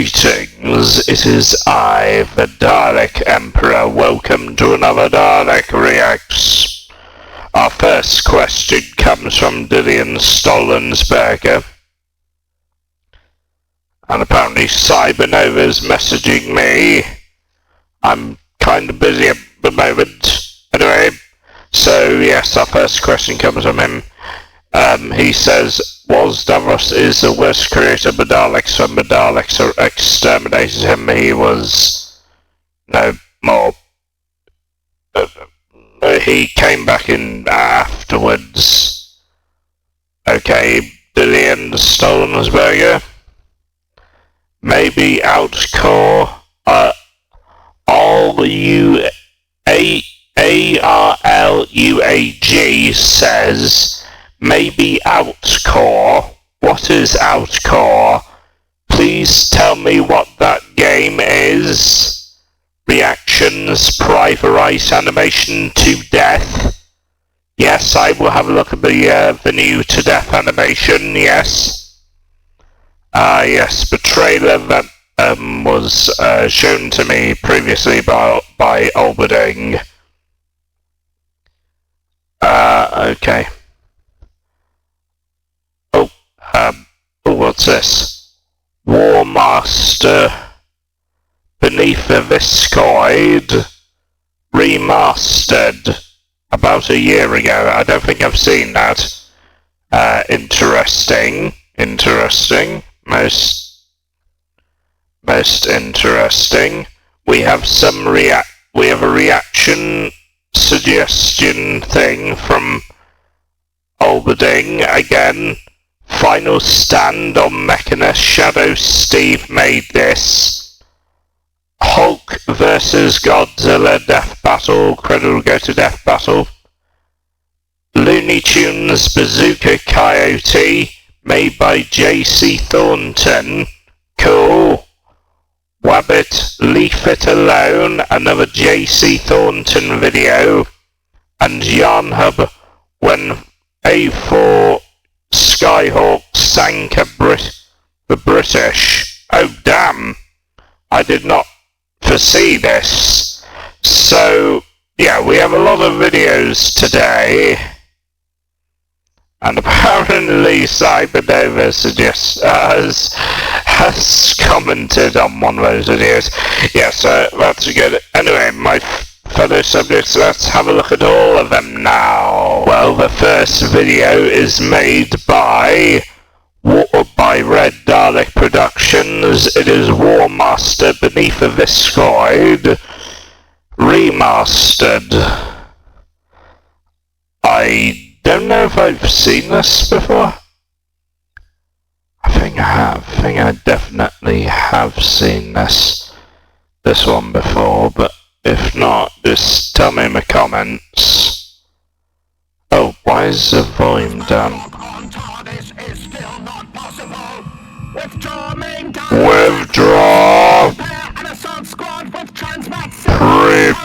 Greetings, it is I, the Dalek Emperor. Welcome to another Dalek Reacts. Our first question comes from Dillian Stolensberger. And apparently Cybernova's messaging me. I'm kind of busy at the moment. Anyway, so yes, our first question comes from him. He says, was Davros is the worst creator of the Daleks when the Daleks exterminated him? He was no more. He came back in afterwards. Okay, Dillian Stolensberger. Maybe Outcore. ARLUAG says, maybe Outcore. What is Outcore? Please tell me what that game is. Reactions, Private Eye animation to death. Yes, I will have a look at the new to death animation, yes. Yes, the trailer that was shown to me previously by Alberding. Okay. What's this? War Master Beneath the Viscoid remastered about a year ago. I don't think I've seen that. Interesting. Most interesting. We have a reaction suggestion thing from Alberding again. Final stand on Mechanus. Shadow Steve made this. Hulk versus Godzilla Death Battle. Credit will go to Death Battle. Looney Tunes Bazooka Coyote made by JC Thornton. Cool. Wabbit Leave It Alone, another JC Thornton video. And Yarn Hub when A4 Skyhawk sank the British. Oh damn, I did not foresee this. So yeah, we have a lot of videos today. And apparently Cybernova has commented on one of those videos. Yes, that's good. Anyway, my fellow subjects, let's have a look at all of them now. Well, the first video is made by Red Dalek Productions. It is War Master Beneath the Viscoid remastered. I don't know if I've seen this before. I think I have. I think I definitely have seen this one before, but if not, just tell me in the comments. Oh, why is the volume down? Withdraw!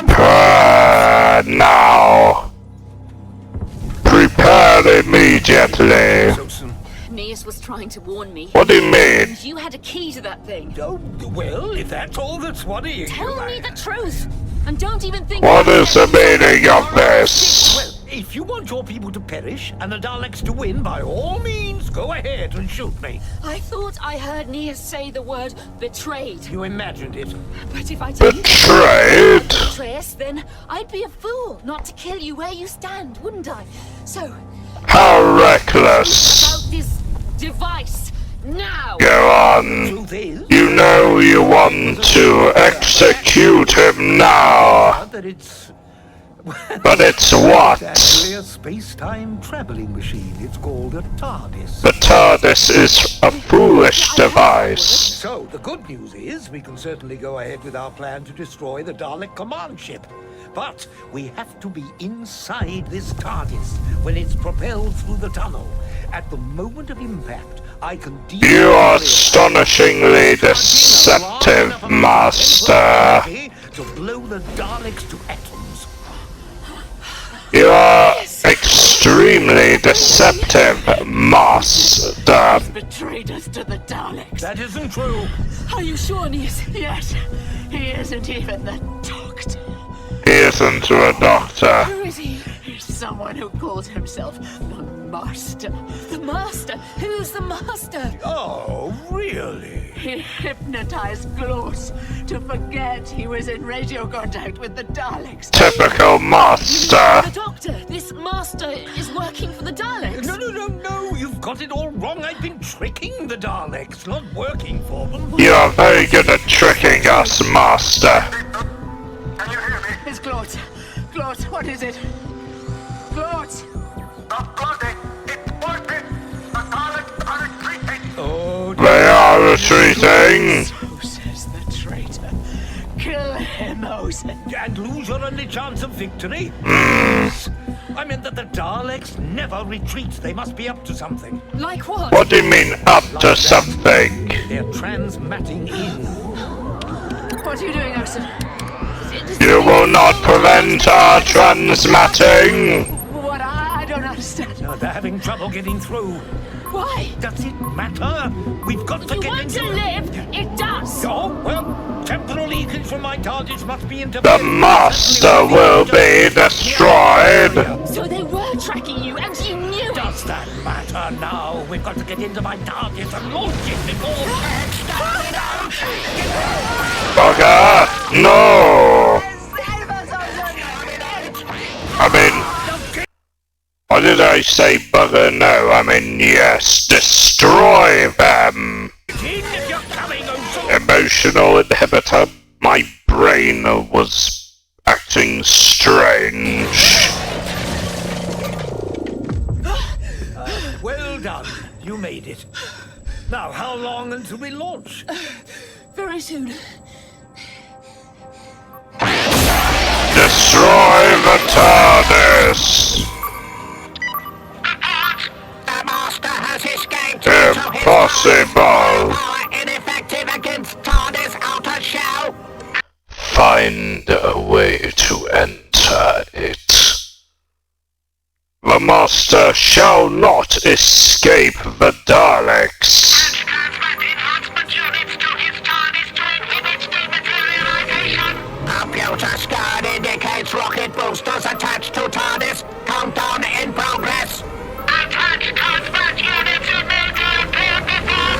Prepare now! Prepare immediately! Neas was trying to warn me. What do you mean? You had a key to that thing. Oh, well, if that's all that's worrying you... Tell me the truth! And don't even think... What is the meaning of this? Well, if you want your people to perish and the Daleks to win, by all means, go ahead and shoot me. I thought I heard Neas say the word betrayed. You imagined it. But if I didn't betray us, then I'd be a fool not to kill you where you stand, wouldn't I? So... How reckless! About this device, now! Go on. You know you want to execute him now. But it's what? Actually a space-time traveling machine. It's called a TARDIS. The TARDIS is a foolish device. So, the good news is we can certainly go ahead with our plan to destroy the Dalek command ship. But we have to be inside this TARDIS when it's propelled through the tunnel. At the moment of impact, I can... You are astonishingly deceptive, Master. To blow the Daleks to atoms. You are extremely extremely deceptive, Master. Betrayed us to the Daleks. That isn't true. Are you sure, Nias? Yes, he isn't even the doctor. He isn't a doctor. Who is he? He's someone who calls himself the Master. The Master? Who's the Master? Oh, really? He hypnotized Klaus to forget he was in radio contact with the Daleks. Typical Master. The Doctor! This Master is working for the Daleks! No, you've got it all wrong. I've been tricking the Daleks, not working for them. You are very good at tricking us, Master. Can you hear me? It's Klaus. Klaus, what is it? Klaus! Closing. It's working. The Daleks are retreating. Oh, They are retreating. So says the traitor. Kill him, Ozen. and lose your only chance of victory? I meant that the Daleks never retreat. They must be up to something. Like what? What do you mean, up to something? They're transmatting in. What are you doing, Ozen? You will not prevent our transmatting. What? I don't understand. No, they're having trouble getting through. Why? Does it matter? We've got to You get want into to live? It does! Oh, well, temporal leakage from my TARDIS must be interfered. The Master will be destroyed. So they were tracking you, and you knew it! Does that matter now? We've got to get into my TARDIS and launch it before... Bugger! No! Save us, Ozen! I mean, why did I say bugger? No, I mean yes. Destroy them! If you're coming, Ozen. Emotional inhibitor. My brain was acting strange. Well done. You made it. Now, how long until we launch? Very soon. Destroy the TARDIS! The Master has escaped. Impossible! Power ineffective against TARDIS outer shell. Find a way to enter it. The Master shall not escape the Daleks. Transfer enhancement units to his TARDIS to inhibit dematerialization. Computer scan indicates rocket boosters attached to TARDIS. Countdown in progress. Attach transfer units immediately before.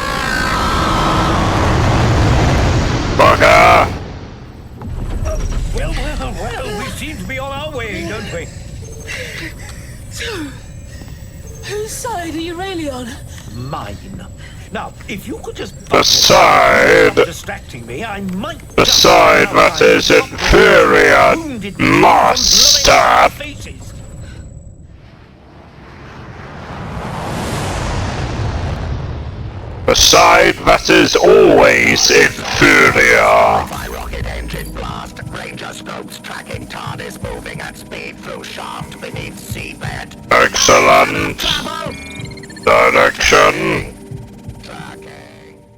Bugger! Well, we seem to be on our way, don't we? So, whose side are you really on? Mine. Now, if you could just... The side... distracting me, I might... The side that is inferior, Master! Faces. The side that is always inferior. By rocket engine blast, Ranger scopes tracking TARDIS moving at speed through shaft beneath seabed. Excellent. Trouble. Direction. Tracking.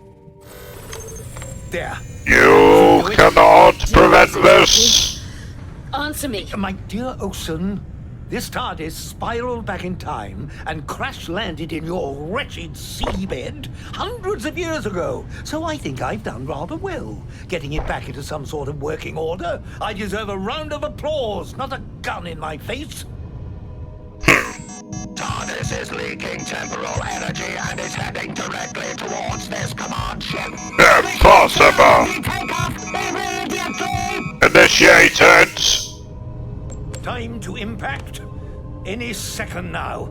There. You cannot prevent this. Answer me. My dear Osen, this TARDIS spiraled back in time and crash-landed in your wretched seabed hundreds of years ago. So I think I've done rather well, getting it back into some sort of working order. I deserve a round of applause, not a gun in my face. TARDIS is leaking temporal energy and is heading directly towards this command ship. Impossible. Take off immediately! Initiated. Time to impact. Any second now.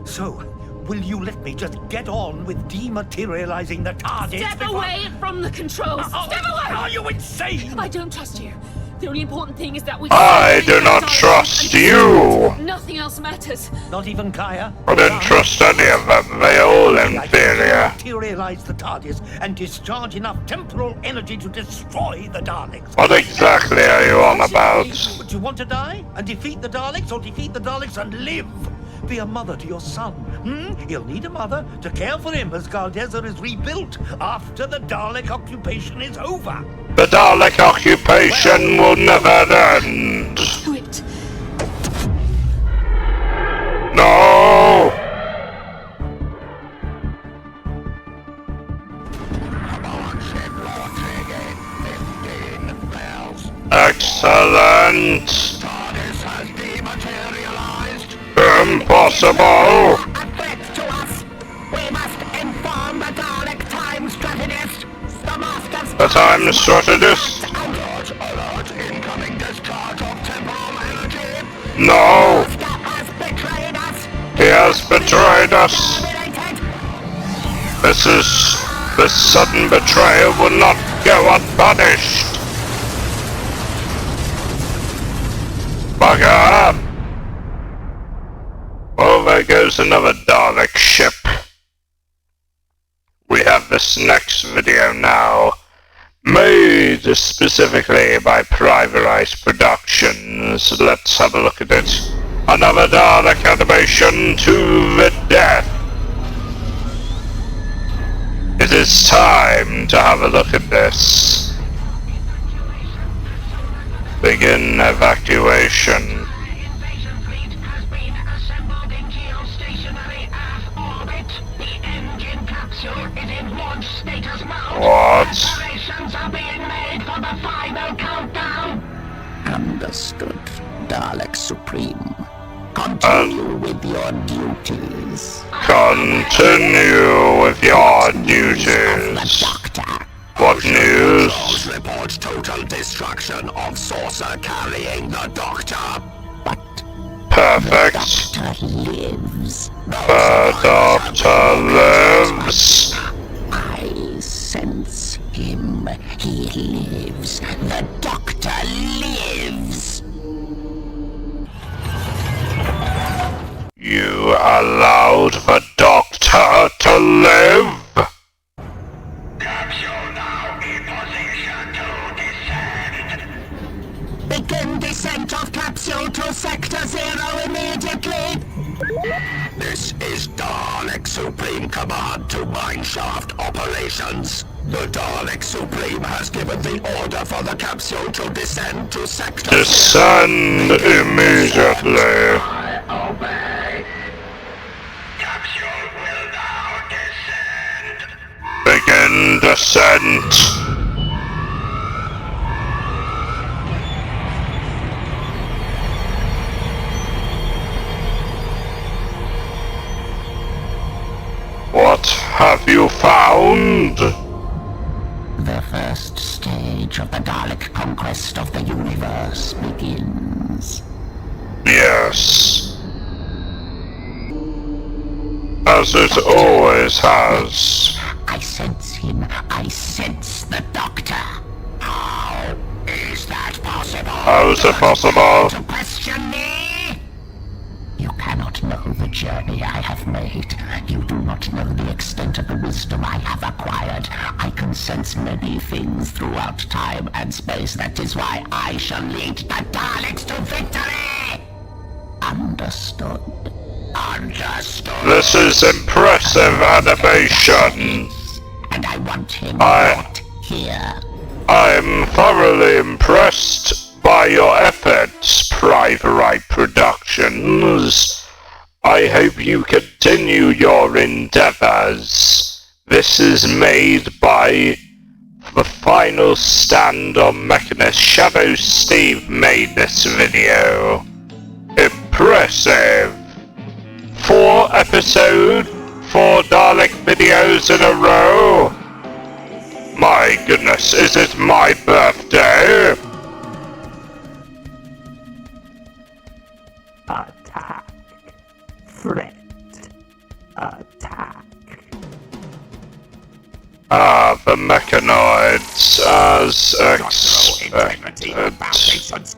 So, will you let me just get on with dematerializing the TARDIS Step before... away from the controls! Step away! Are you insane? I don't trust you. The only important thing is that we... I do not trust you. Nothing else matters. Not even Kaya? I don't trust any of them. They are all inferior. Materialize the TARDIS and discharge enough temporal energy to destroy the Daleks. What exactly are you on about? But you want to die and defeat the Daleks, or defeat the Daleks and live? Be a mother to your son. He'll need a mother to care for him as Galdezza is rebuilt after the Dalek occupation is over. The Dalek occupation will never end. Do it. No! Excellent! TARDIS has dematerialized. Impossible! A threat to us. We must inform the Dalek time strategist. The Master's The time strategist? Alert, alert, incoming discharge of temporal energy. No! The Master has betrayed us. He has betrayed us! Terminated. This sudden betrayal will not go unpunished! Bugger! Well, there goes another Dalek ship. We have this next video now, made specifically by Private Ice Productions. Let's have a look at it. Another Dalek animation to the death. It is time to have a look at this. Begin evacuation. Invasion fleet has been assembled in geostationary Earth orbit. The engine capsule is in launch status mode. What? Preparations are being made for the final countdown. Understood, Dalek Supreme. Continue with your duties. Continue with your duties. Doctor. What news? Controls report total destruction of saucer carrying the Doctor. But Perfect. Doctor lives. The Doctor lives. I sense him. He lives. The Doctor lives. You allowed the Doctor to live? Capsule now in position to descend. Begin descent of capsule to Sector 0 immediately. This is Dalek Supreme Command to Mineshaft Operations. The Dalek Supreme has given the order for the capsule to descend to Sector 0. Descend immediately. I obey. Capsule will now descend. Begin descent. What have you found? The first stage of the Dalek conquest of the universe begins. Yes. As it always has. I sense him. I sense the Doctor. How is that possible? How is it possible? To question me? You cannot know the journey I have made. You do not know the extent of the wisdom I have acquired. I can sense many things throughout time and space. That is why I shall lead the Daleks to victory! Understood. Understood. This is impressive animation. And I want him I- not here. I'm thoroughly impressed by your efforts, Private Eye Productions. I hope you continue your endeavors. This is made by The Final Stand on Mechanist. Shadow Steve made this video. Impressive. 4 Dalek videos in a row. My goodness, is it my birthday? Attack. Threat. Attack. The mechanoids, as expected.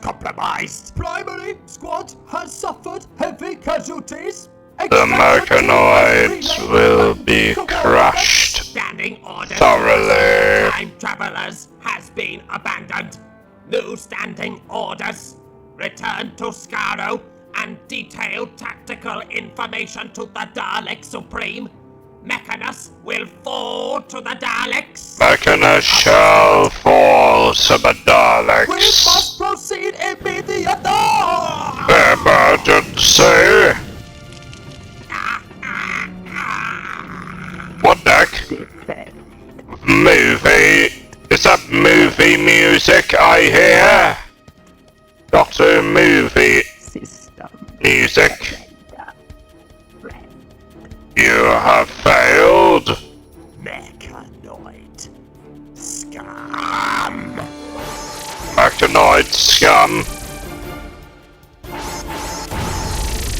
Compromised. Primary squad has suffered heavy casualties. The mechanoids will be crushed Standing order. thoroughly. Time travelers has been abandoned. New standing orders. Return to Skaro and detail tactical information to the Dalek Supreme. Mechanus will fall to the Daleks. Mechanus shall fall to the We Daleks. must proceed immediately. Emergency! Is that movie music I hear? Doctor movie music. You have failed. Mechanoid scum. Mechanoid scum.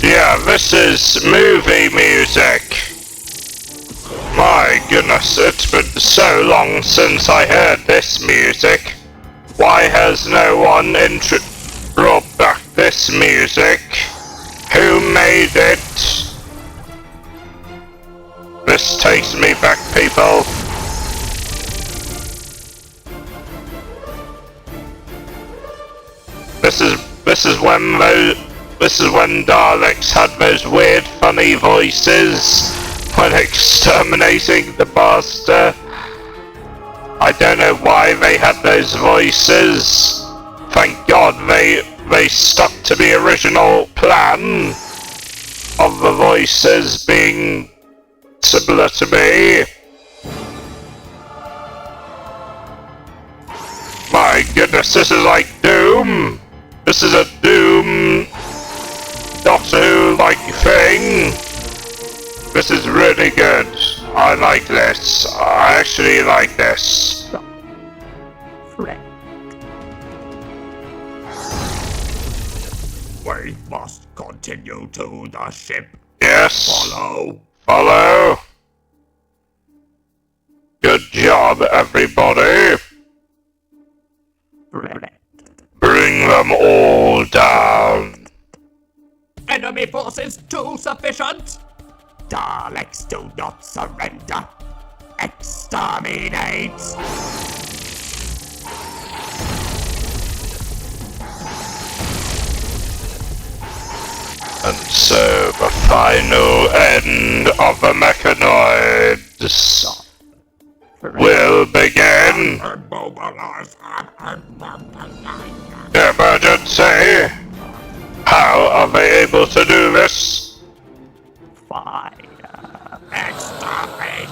Yeah, this is movie music. My goodness, it's been so long since I heard this music. Why has no one brought back this music? Who made it? This takes me back, people. This is when Daleks had those weird, funny voices when exterminating the master. I don't know why they had those voices. Thank God they stuck to the original plan of the voices being similar to me. My goodness, this is like Doom. This is a Doom Doctor Who-like thing. This is really good. I like this. I actually like this. We must continue to the ship. Yes. Follow. Good job, everybody. Bring them all down. Enemy forces too sufficient. Daleks do not surrender. Exterminate. And so the final end of the mechanoids will begin. Emergency! How are they able to do this? Fire. Exterminate.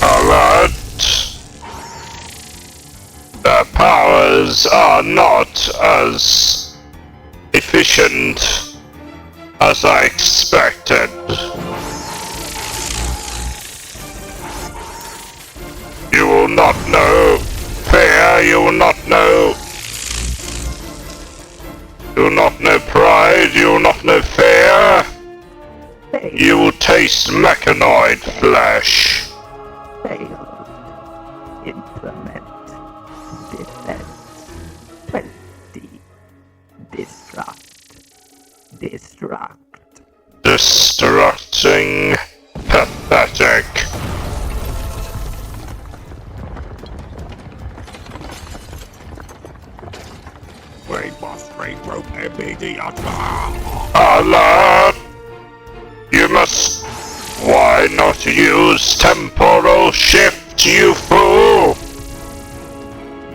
Alert! Their powers are not as efficient as I expected. You will not know fear, you will not know. You will not know pride, you will not know fear. You will taste mechanoid flesh. Implement defense 20. Destruct. Destructing. Pathetic. We must regroup immediately. Alert! You must... Why not use temporal shift, you fool?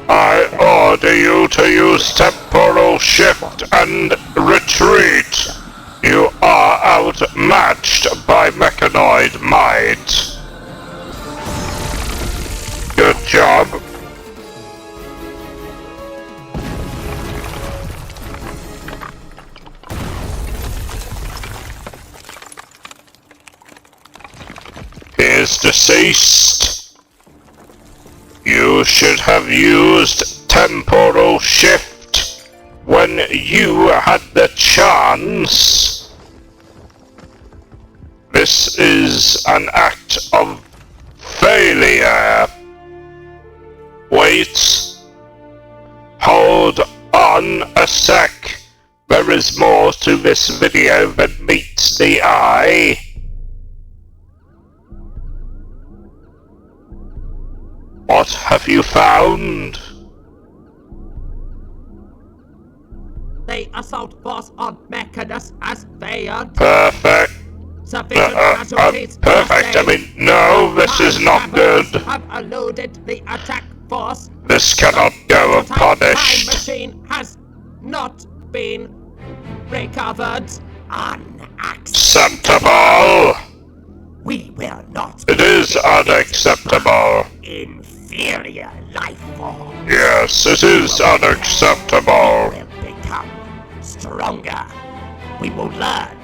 I order you to use temporal shift and retreat. You are outmatched by mechanoid might. Good job. He is deceased. You should have used temporal shift when you had the chance. This is an act of failure. Wait. Hold on a sec. There is more to this video than meets the eye. What have you found? The assault force on Mechanus has failed. Perfect. Sufficient casualties. Perfect. I mean, no, this is not good. Have eluded the attack force. This cannot go Time unpunished. machine has not been recovered. Acceptable. We will not. It is unacceptable. Inferior life form. Yes, it is unacceptable. We will become stronger. We will learn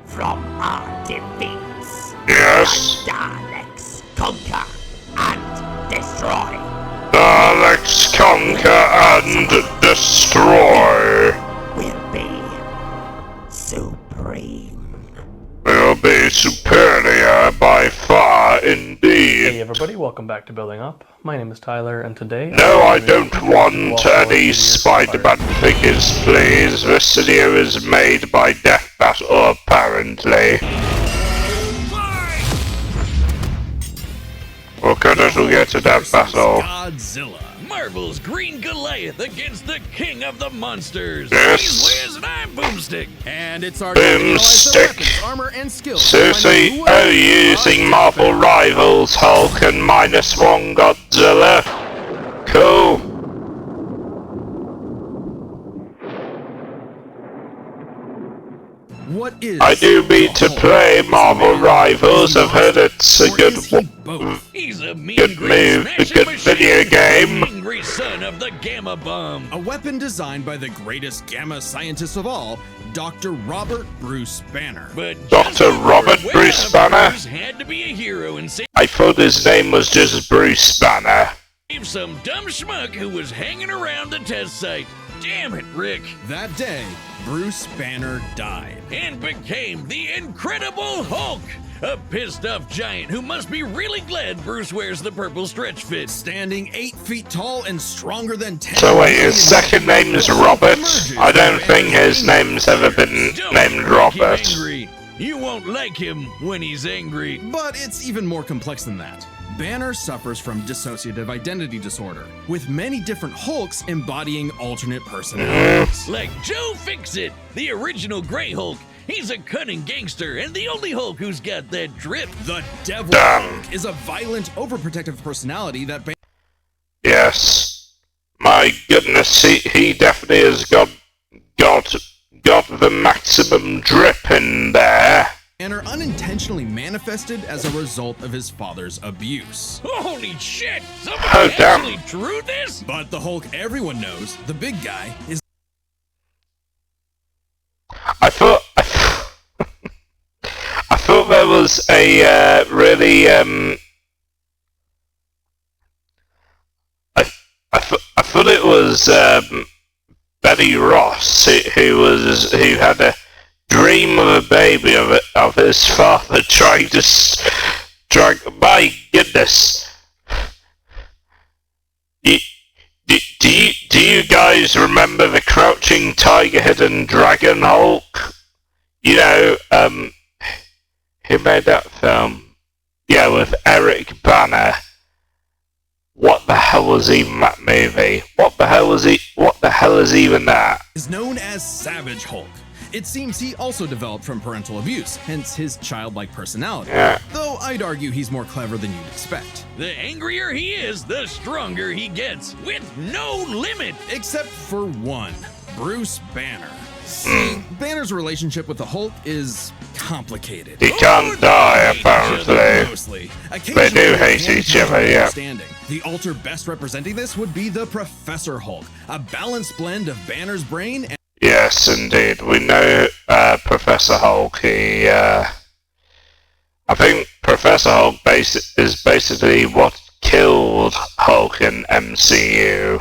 from our defeats. Yes. The Daleks conquer and destroy. Daleks conquer and destroy. Will be supreme. Will be superior by far indeed. Hey everybody, welcome back to Building Up. My name is Tyler, and today... No, I don't want any Spider-Man figures, please. This video is made by Death Battle, apparently. Okay, that'll get to Death Battle. Godzilla. Marvel's Green Goliath against the King of the Monsters. Yes. He's Liz and I'm Boomstick. And it's our Boomstick. armor and skills. Seriously, are you using Marvel Rivals Hulk and -1 Godzilla? Cool. What is I do mean to play Marvel Rivals. I've heard it's a good He's a mean good move, a good video game. Angry son of the Gamma Bomb. a weapon designed by the greatest gamma scientist of all, Dr. Robert Bruce Banner. But Dr. Robert Bruce Banner? Bruce had to be a hero and save I thought his name was just Bruce Banner. some dumb schmuck who was hanging around the test site. Damn it, Rick. That day, Bruce Banner died. And became the Incredible Hulk, a pissed-off giant who must be really glad Bruce wears the purple stretch fit. Standing 8 feet tall and stronger than 10. So wait, his second name is Robert? I don't think his name's ever been Don't named make Robert. him angry. You won't like him when he's angry. But it's even more complex than that. Banner suffers from dissociative identity disorder, with many different Hulks embodying alternate personalities. Like Joe Fixit, the original Grey Hulk. He's a cunning gangster and the only Hulk who's got that drip. The Devil Damn. Hulk is a violent, overprotective personality that Yes. My goodness, he definitely has got the maximum drip in there. Banner unintentionally manifested as a result of his father's abuse. Holy shit! Somebody Oh, damn. actually drew this? But the Hulk everyone knows, the big guy, is I thought there was a really I thought it was Betty Ross who had a dream of a baby of his father trying to my goodness. Do you guys remember the Crouching Tiger, Hidden Dragon Hulk? You know, who made that film? Yeah, with Eric Bana. What the hell was even that movie? What the hell is even that? known as Savage Hulk. It seems he also developed from parental abuse, hence his childlike personality. Yeah. Though I'd argue he's more clever than you'd expect. The angrier he is, the stronger he gets, with no limit. Except for one, Bruce Banner. See, Banner's relationship with the Hulk is complicated. He can't die, apparently. Mostly. They do hate each other, yeah. The alter best representing this would be the Professor Hulk, a balanced blend of Banner's brain and Yes, indeed. We know Professor Hulk. I think Professor Hulk is basically what killed Hulk in MCU.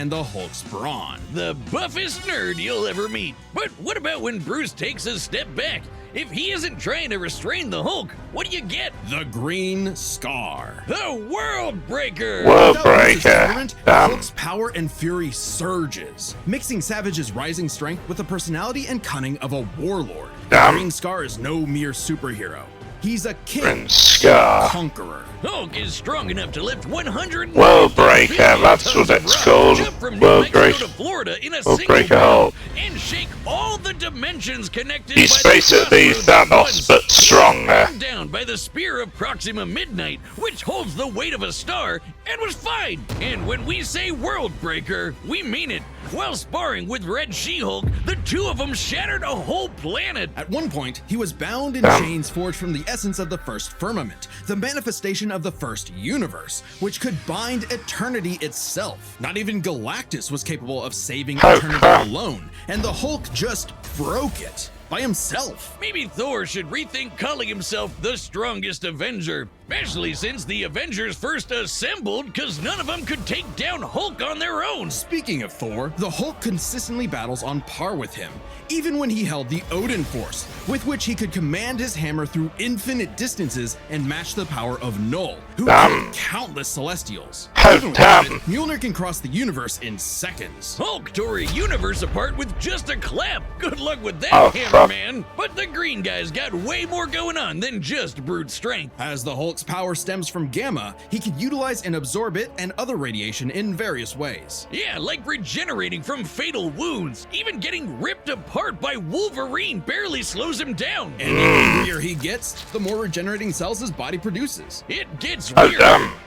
and the Hulk's brawn. The buffest nerd you'll ever meet. But what about when Bruce takes a step back? If he isn't trying to restrain the Hulk, what do you get? The Green Scar. The World Breaker! World Without Bruce's Breaker. government, Damn. Hulk's power and fury surges, mixing Savage's rising strength with the personality and cunning of a warlord. Damn. Green Scar is no mere superhero. He's a king, Green Scar. conqueror. Hulk is strong enough to lift 100 World Breaker, that's what it's called. Jump from World New Mexico Breaker. to Florida in a World single Breaker bound Hulk. and shake all the dimensions connected He's by the basically crossroads at Thanos, once. but stronger. He was down by the spear of Proxima Midnight, which holds the weight of a star, and was fine. And when we say World Breaker, we mean it. While sparring with Red She-Hulk, the two of them shattered a whole planet. At one point, he was bound in Damn. chains forged from the essence of the first firmament, the manifestation of the first universe, which could bind eternity itself. Not even Galactus was capable of saving eternity alone, and the Hulk just broke it. By himself. Maybe Thor should rethink calling himself the strongest Avenger, especially since the Avengers first assembled because none of them could take down Hulk on their own. Speaking of Thor, the Hulk consistently battles on par with him, even when he held the Odin Force, with which he could command his hammer through infinite distances and match the power of Null, who killed countless Celestials. Even without it, Mjolnir can cross the universe in seconds. Hulk tore a universe apart with just a clap. Good luck with that, hammer man. But the green guy's got way more going on than just brute strength. As the Hulk's power stems from gamma, he can utilize and absorb it and other radiation in various ways. Yeah, like regenerating from fatal wounds. Even getting ripped apart by Wolverine barely slows him down. And the angrier he gets, the more regenerating cells his body produces. It gets weird.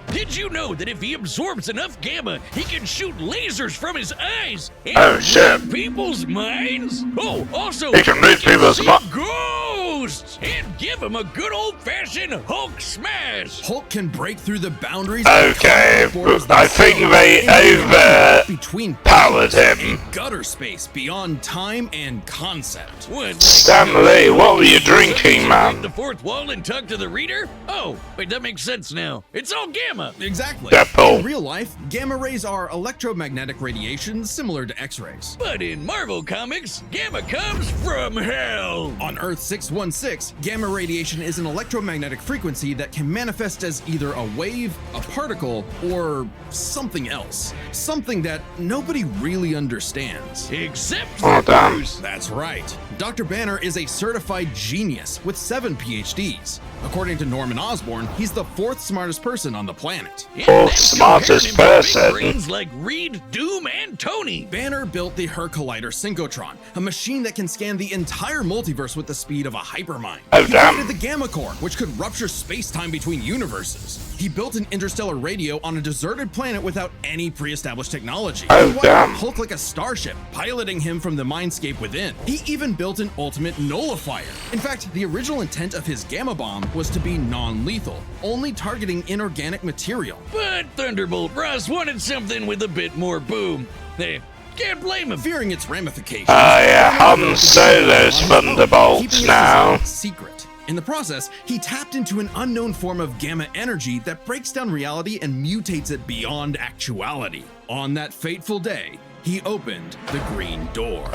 Did you know that if he absorbs enough gamma, he can shoot lasers from his eyes and read people's minds? Oh, also, he can read people's minds. Ghosts! And give him a good old-fashioned Hulk smash! Hulk can break through the boundaries. Okay, I think they overpowered him. Gutter space beyond time and concept. Stanley, what were you drinking, man? Break the fourth wall and talk to the reader? Oh, wait, that makes sense now. It's all gamma. Exactly. In real life, gamma rays are electromagnetic radiation similar to X-rays. But in Marvel Comics, gamma comes from hell. On Earth 616, gamma radiation is an electromagnetic frequency that can manifest as either a wave, a particle, or something else. Something that nobody really understands. Except for Bruce. That's right. Dr. Banner is a certified genius with 7 PhDs. According to Norman Osborn, he's the 4th smartest person on the planet. Fourth smartest person? Brains like Reed, Doom, and Tony. Banner built the Her Collider Synchrotron, a machine that can scan the entire multiverse with the speed of a hypermind. He created the Gamma Core, which could rupture space-time between universes. He built an interstellar radio on a deserted planet without any pre-established technology. He wired Hulk like a starship, piloting him from the mindscape within. He even built an ultimate nullifier. In fact, the original intent of his Gamma Bomb was to be non-lethal, only targeting inorganic material. But Thunderbolt Ross wanted something with a bit more boom. They can't blame him. Fearing its ramifications. Han Solo's Thunderbolts now. Secret. In the process, he tapped into an unknown form of gamma energy that breaks down reality and mutates it beyond actuality. On that fateful day, he opened the green door.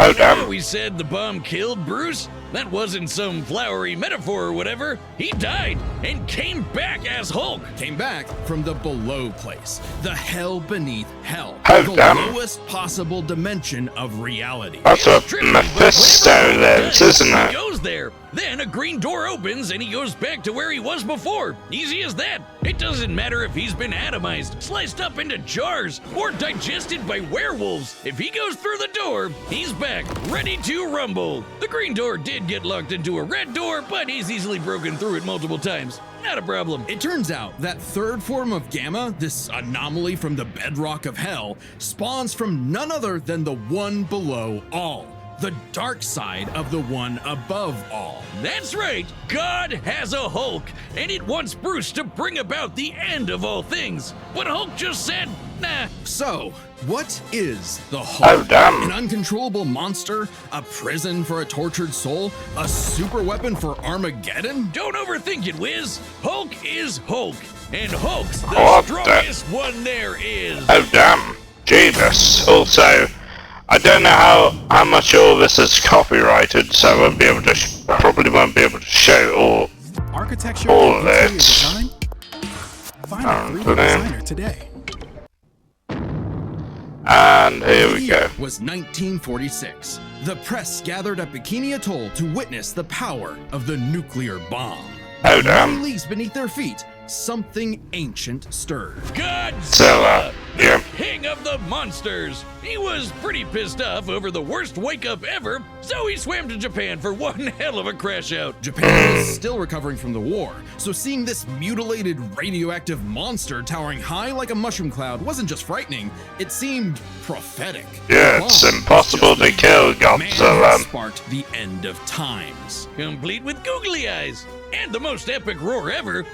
We said the bomb killed Bruce? That wasn't some flowery metaphor or whatever. He died and came back as Hulk. Came back from the below place. The hell beneath hell. The lowest possible dimension of reality. That's where Mephisto lives, isn't it? He goes there. Then a green door opens and he goes back to where he was before. Easy as that. It doesn't matter if he's been atomized, sliced up into jars, or digested by werewolves. If he goes through the door, he's back, ready to rumble. The green door did get locked into a red door, but he's easily broken through it multiple times. Not a problem. It turns out that third form of gamma, this anomaly from the bedrock of hell, spawns from none other than the one below all. The dark side of the one above all. That's right, God has a Hulk, and it wants Bruce to bring about the end of all things. But Hulk just said, nah. So, what is the Hulk? An uncontrollable monster? A prison for a tortured soul? A super weapon for Armageddon? Don't overthink it, Wiz. Hulk is Hulk, and Hulk's the strongest one there is. Oh damn, Jesus. Also, I don't know how much all this is copyrighted, so I won't be able to probably won't be able to show all of it. Find a 3D designer today. And here we go. Was 1946. The press gathered at Bikini Atoll to witness the power of the nuclear bomb. Oh damn. 20 leagues beneath their feet, something ancient stirred. Godzilla, the king of the monsters. He was pretty pissed off over the worst wake-up ever, so he swam to Japan for one hell of a crash out. Japan was still recovering from the war, so seeing this mutilated radioactive monster towering high like a mushroom cloud wasn't just frightening, it seemed prophetic. Yeah, it's impossible to kill Godzilla. Sparked the end of times. Complete with googly eyes. and the most epic roar ever.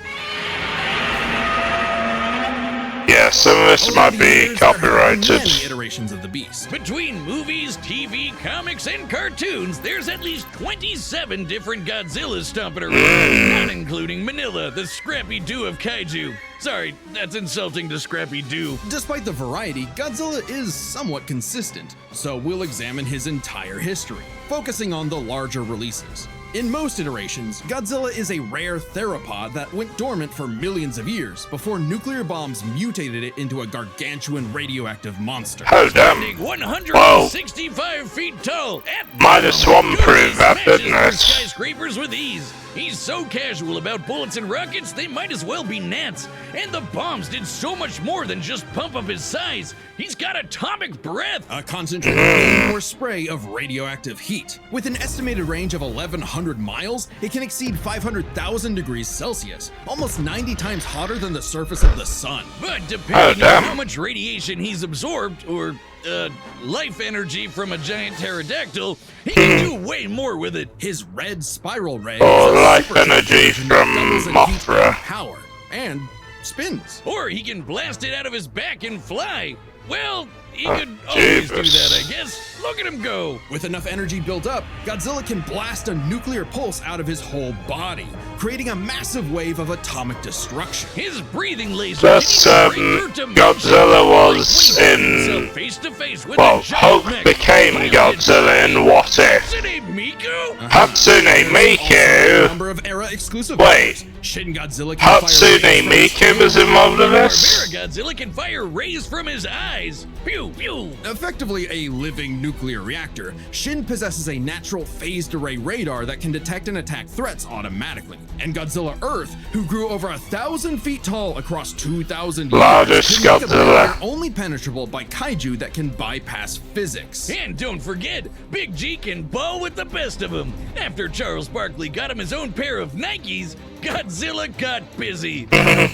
Yeah, some of this might be copyrighted. Many iterations of the beast. Between movies, TV, comics, and cartoons, there's at least 27 different Godzillas stomping around, not including Manila, the Scrappy Doo of kaiju. Sorry, that's insulting to Scrappy Doo. Despite the variety, Godzilla is somewhat consistent, so we'll examine his entire history, focusing on the larger releases. In most iterations, Godzilla is a rare theropod that went dormant for millions of years before nuclear bombs mutated it into a gargantuan radioactive monster. Oh damn. 165 feet tall. Minus one prove that, didn't it? Skyscrapers with ease. He's so casual about bullets and rockets, they might as well be gnats. And the bombs did so much more than just pump up his size. He's got atomic breath. A concentrated or spray of radioactive heat. With an estimated range of 1,100 miles, it can exceed 500,000 degrees Celsius, almost 90 times hotter than the surface of the sun. But depending on how much radiation he's absorbed, or life energy from a giant pterodactyl, he can do way more with it. His red spiral ray or life energy from Mothra. Power and spins. Or he can blast it out of his back and fly. Well, he could always do that, I guess. Look at him go. With enough energy built up, Godzilla can blast a nuclear pulse out of his whole body, creating a massive wave of atomic destruction. His breathing laser. That's Godzilla was in. Well, Hulk became Godzilla in What If? Hatsune Miku. Number of era exclusive. Wait. Shin Godzilla Hatsune Miku was involved in this? Godzilla can fire rays from his eyes. Pew pew. Effectively a living nuclear reactor, Shin possesses a natural phased array radar that can detect and attack threats automatically. And Godzilla Earth, who grew over 1,000 feet tall across 2,000 years, largest Godzilla, only penetrable by kaiju that can bypass physics. And don't forget, Big G can ball with the best of them. After Charles Barkley got him his own pair of Nikes, Godzilla got busy.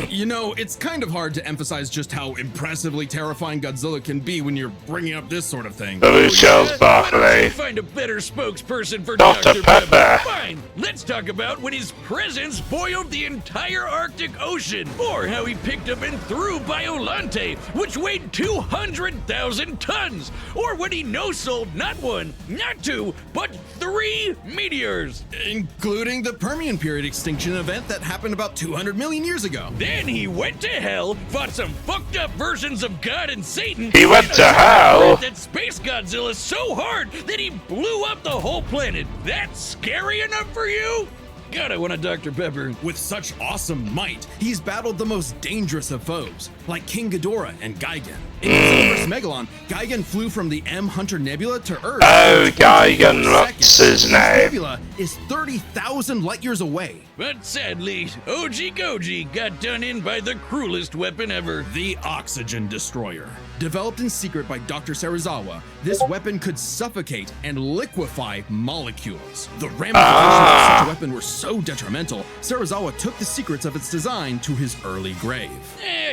You know, it's kind of hard to emphasize just how impressively terrifying Godzilla can be when you're bringing up this sort of thing. Charles Barkley. Find a better spokesperson for Dr. Pepper. Fine, let's talk about when his presence boiled the entire Arctic Ocean, or how he picked up and threw Biolante, which weighed 200,000 tons, or when he no-sold not one, not two, but 3 meteors. Including the Permian period extinction event that happened about 200 million years ago. Then he went to hell, fought some fucked up versions of God and Satan. He went to hell? That Space Godzilla so hard that he blew up the whole planet. That's scary enough for you? God, I want a Dr. Pepper. With such awesome might, he's battled the most dangerous of foes, like King Ghidorah and Gigan. In Godzilla vs. Megalon, Gigan flew from the M Hunter Nebula to Earth. Oh, Gigan, what's his name? Nebula is 30,000 light years away. But sadly, OG Goji got done in by the cruelest weapon ever. The Oxygen Destroyer. Developed in secret by Dr. Serizawa, this weapon could suffocate and liquefy molecules. The ramifications of such a weapon were so detrimental, Serizawa took the secrets of its design to his early grave.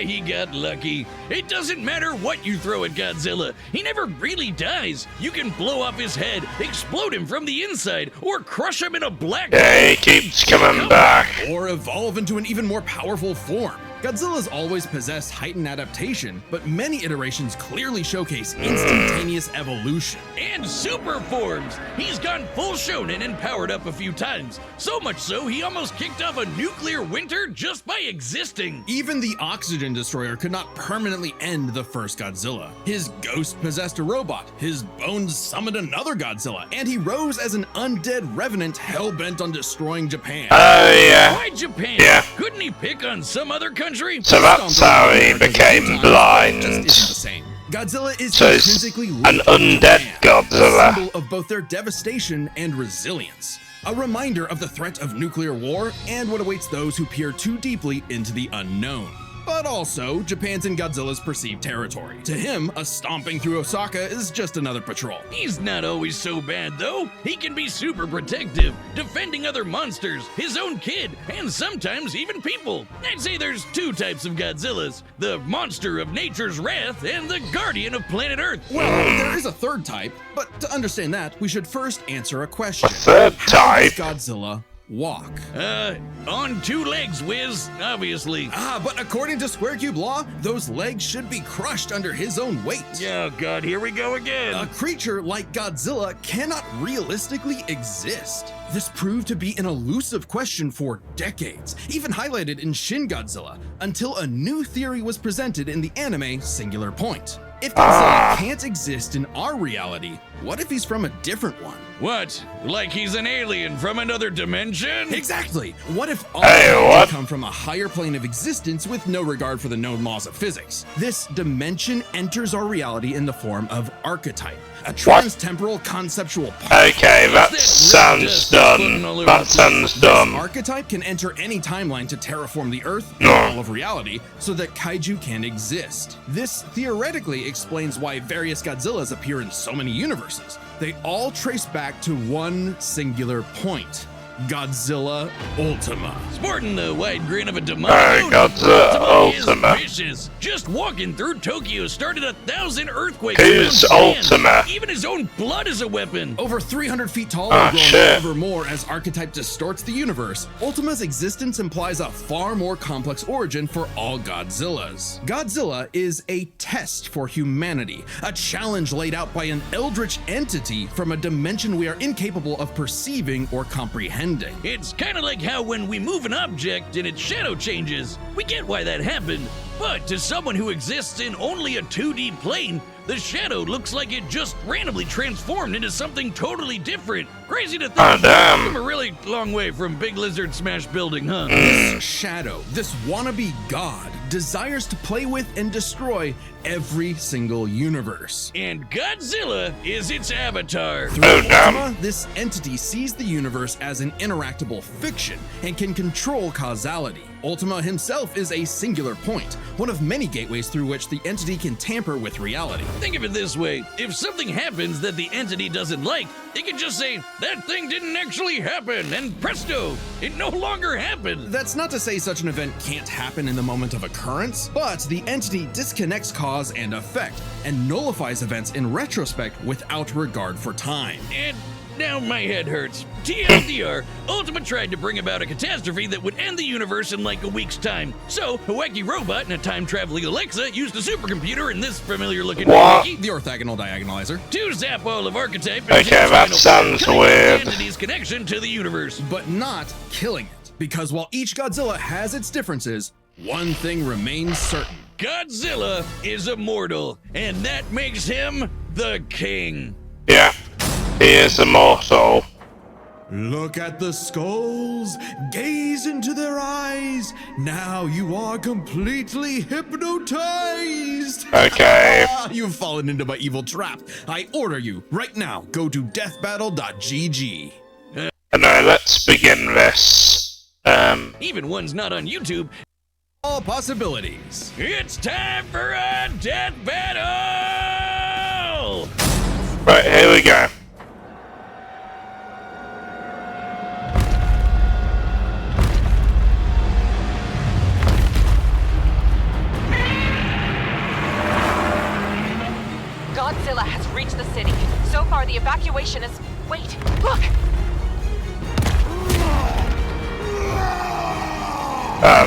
He got lucky. It doesn't matter what you throw at Godzilla. He never really dies. You can blow off his head, explode him from the inside, or crush him in a black hole. Yeah, he keeps coming back. Or evolve into an even more powerful form. Godzilla's always possessed heightened adaptation, but many iterations clearly showcase instantaneous evolution. And super forms! He's gone full shonen and powered up a few times. So much so, he almost kicked off a nuclear winter just by existing. Even the Oxygen Destroyer could not permanently end the first Godzilla. His ghost possessed a robot, his bones summoned another Godzilla, and he rose as an undead revenant hell-bent on destroying Japan. Oh, yeah. Why Japan? Yeah. Couldn't he pick on some other country? So that's how he became blind. Godzilla is So intrinsically an undead Godzilla. a symbol of both their devastation and resilience. A reminder of the threat of nuclear war and what awaits those who peer too deeply into the unknown. But also, Japan's in Godzilla's perceived territory. To him, a stomping through Osaka is just another patrol. He's not always so bad, though. He can be super protective, defending other monsters, his own kid, and sometimes even people. I'd say there's 2 types of Godzillas. The monster of nature's wrath and the guardian of planet Earth. Well, there is a third type, but to understand that, we should first answer a question. Third type? How does Godzilla walk. On two legs, Wiz, obviously. But according to Square Cube law, those legs should be crushed under his own weight. Oh god, here we go again. A creature like Godzilla cannot realistically exist. This proved to be an elusive question for decades, even highlighted in Shin Godzilla, until a new theory was presented in the anime Singular Point. If Godzilla can't exist in our reality, what if he's from a different one? What? Like he's an alien from another dimension? Exactly! What if all come from a higher plane of existence with no regard for the known laws of physics? This dimension enters our reality in the form of archetype, a trans-temporal conceptual part. Okay, that sounds dumb. That sounds dumb. This archetype can enter any timeline to terraform the Earth and all of reality so that kaiju can exist. This theoretically explains why various Godzillas appear in so many universes. They all trace back to one singular point: Godzilla Ultima. Sporting the wide grin of a demonic, Godzilla Ultima. Is vicious. Just walking through Tokyo started 1,000 earthquakes. Who's Ultima? Even his own blood is a weapon. Over 300 feet tall and growing ever more as archetype distorts the universe, Ultima's existence implies a far more complex origin for all Godzillas. Godzilla is a test for humanity, a challenge laid out by an eldritch entity from a dimension we are incapable of perceiving or comprehending. It's kind of like how when we move an object and its shadow changes, we get why that happened. But to someone who exists in only a 2D plane, the shadow looks like it just randomly transformed into something totally different. Crazy to think from a really long way from Big Lizard Smash Building, huh? This shadow, this wannabe god, desires to play with and destroy every single universe. And Godzilla is its avatar. Through Ultima, this entity sees the universe as an interactable fiction and can control causality. Ultima himself is a singular point, one of many gateways through which the entity can tamper with reality. Think of it this way: if something happens that the entity doesn't like, it can just say, that thing didn't actually happen, and presto, it no longer happened. That's not to say such an event can't happen in the moment of occurrence, but the entity disconnects cause and effect, and nullifies events in retrospect without regard for time. And now my head hurts. TLDR, Ultima tried to bring about a catastrophe that would end the universe in like a week's time. So, a wacky robot and a time-traveling Alexa used a supercomputer in this familiar-looking the orthogonal diagonalizer to zap all of archetype and that sounds weird. The entity's connection to the universe. But not killing it, because while each Godzilla has its differences, one thing remains certain. Godzilla is immortal, and that makes him the king. Yeah. He is immortal. Look at the skulls, gaze into their eyes. Now you are completely hypnotized. Okay. You've fallen into my evil trap. I order you, right now, go to deathbattle.gg. Now let's begin this. Even one's not on YouTube. All possibilities. It's time for a death battle! Right, here we go. Godzilla has reached the city. So far, the evacuation is... Wait, look!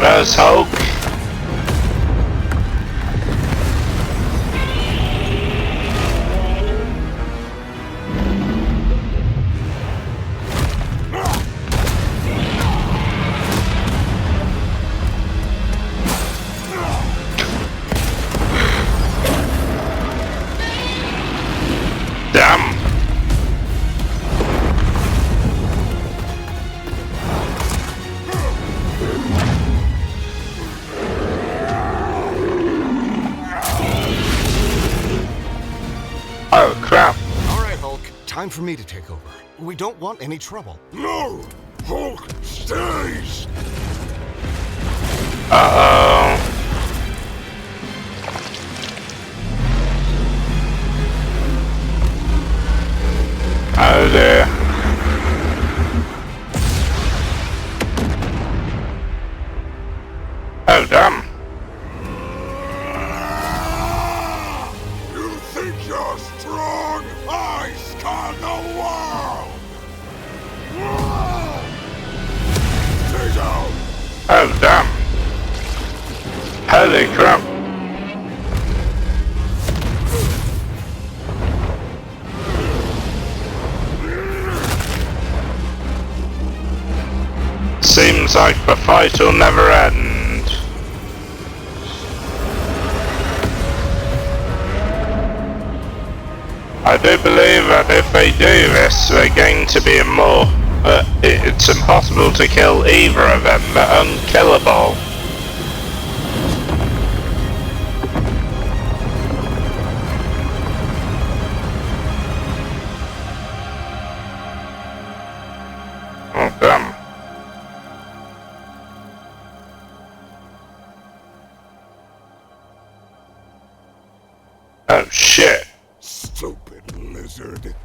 There's Hulk. Damn. Oh, crap. All right, Hulk. Time for me to take over. We don't want any trouble. No! Hulk stays! Uh-oh. Oh dear. Oh damn. You think you're strong? I scan the world! like the fight will never end. I do believe that if they do this, they're going to be more... it's impossible to kill either of them. They're unkillable. Oh, damn. Oh, shit. Stupid lizard.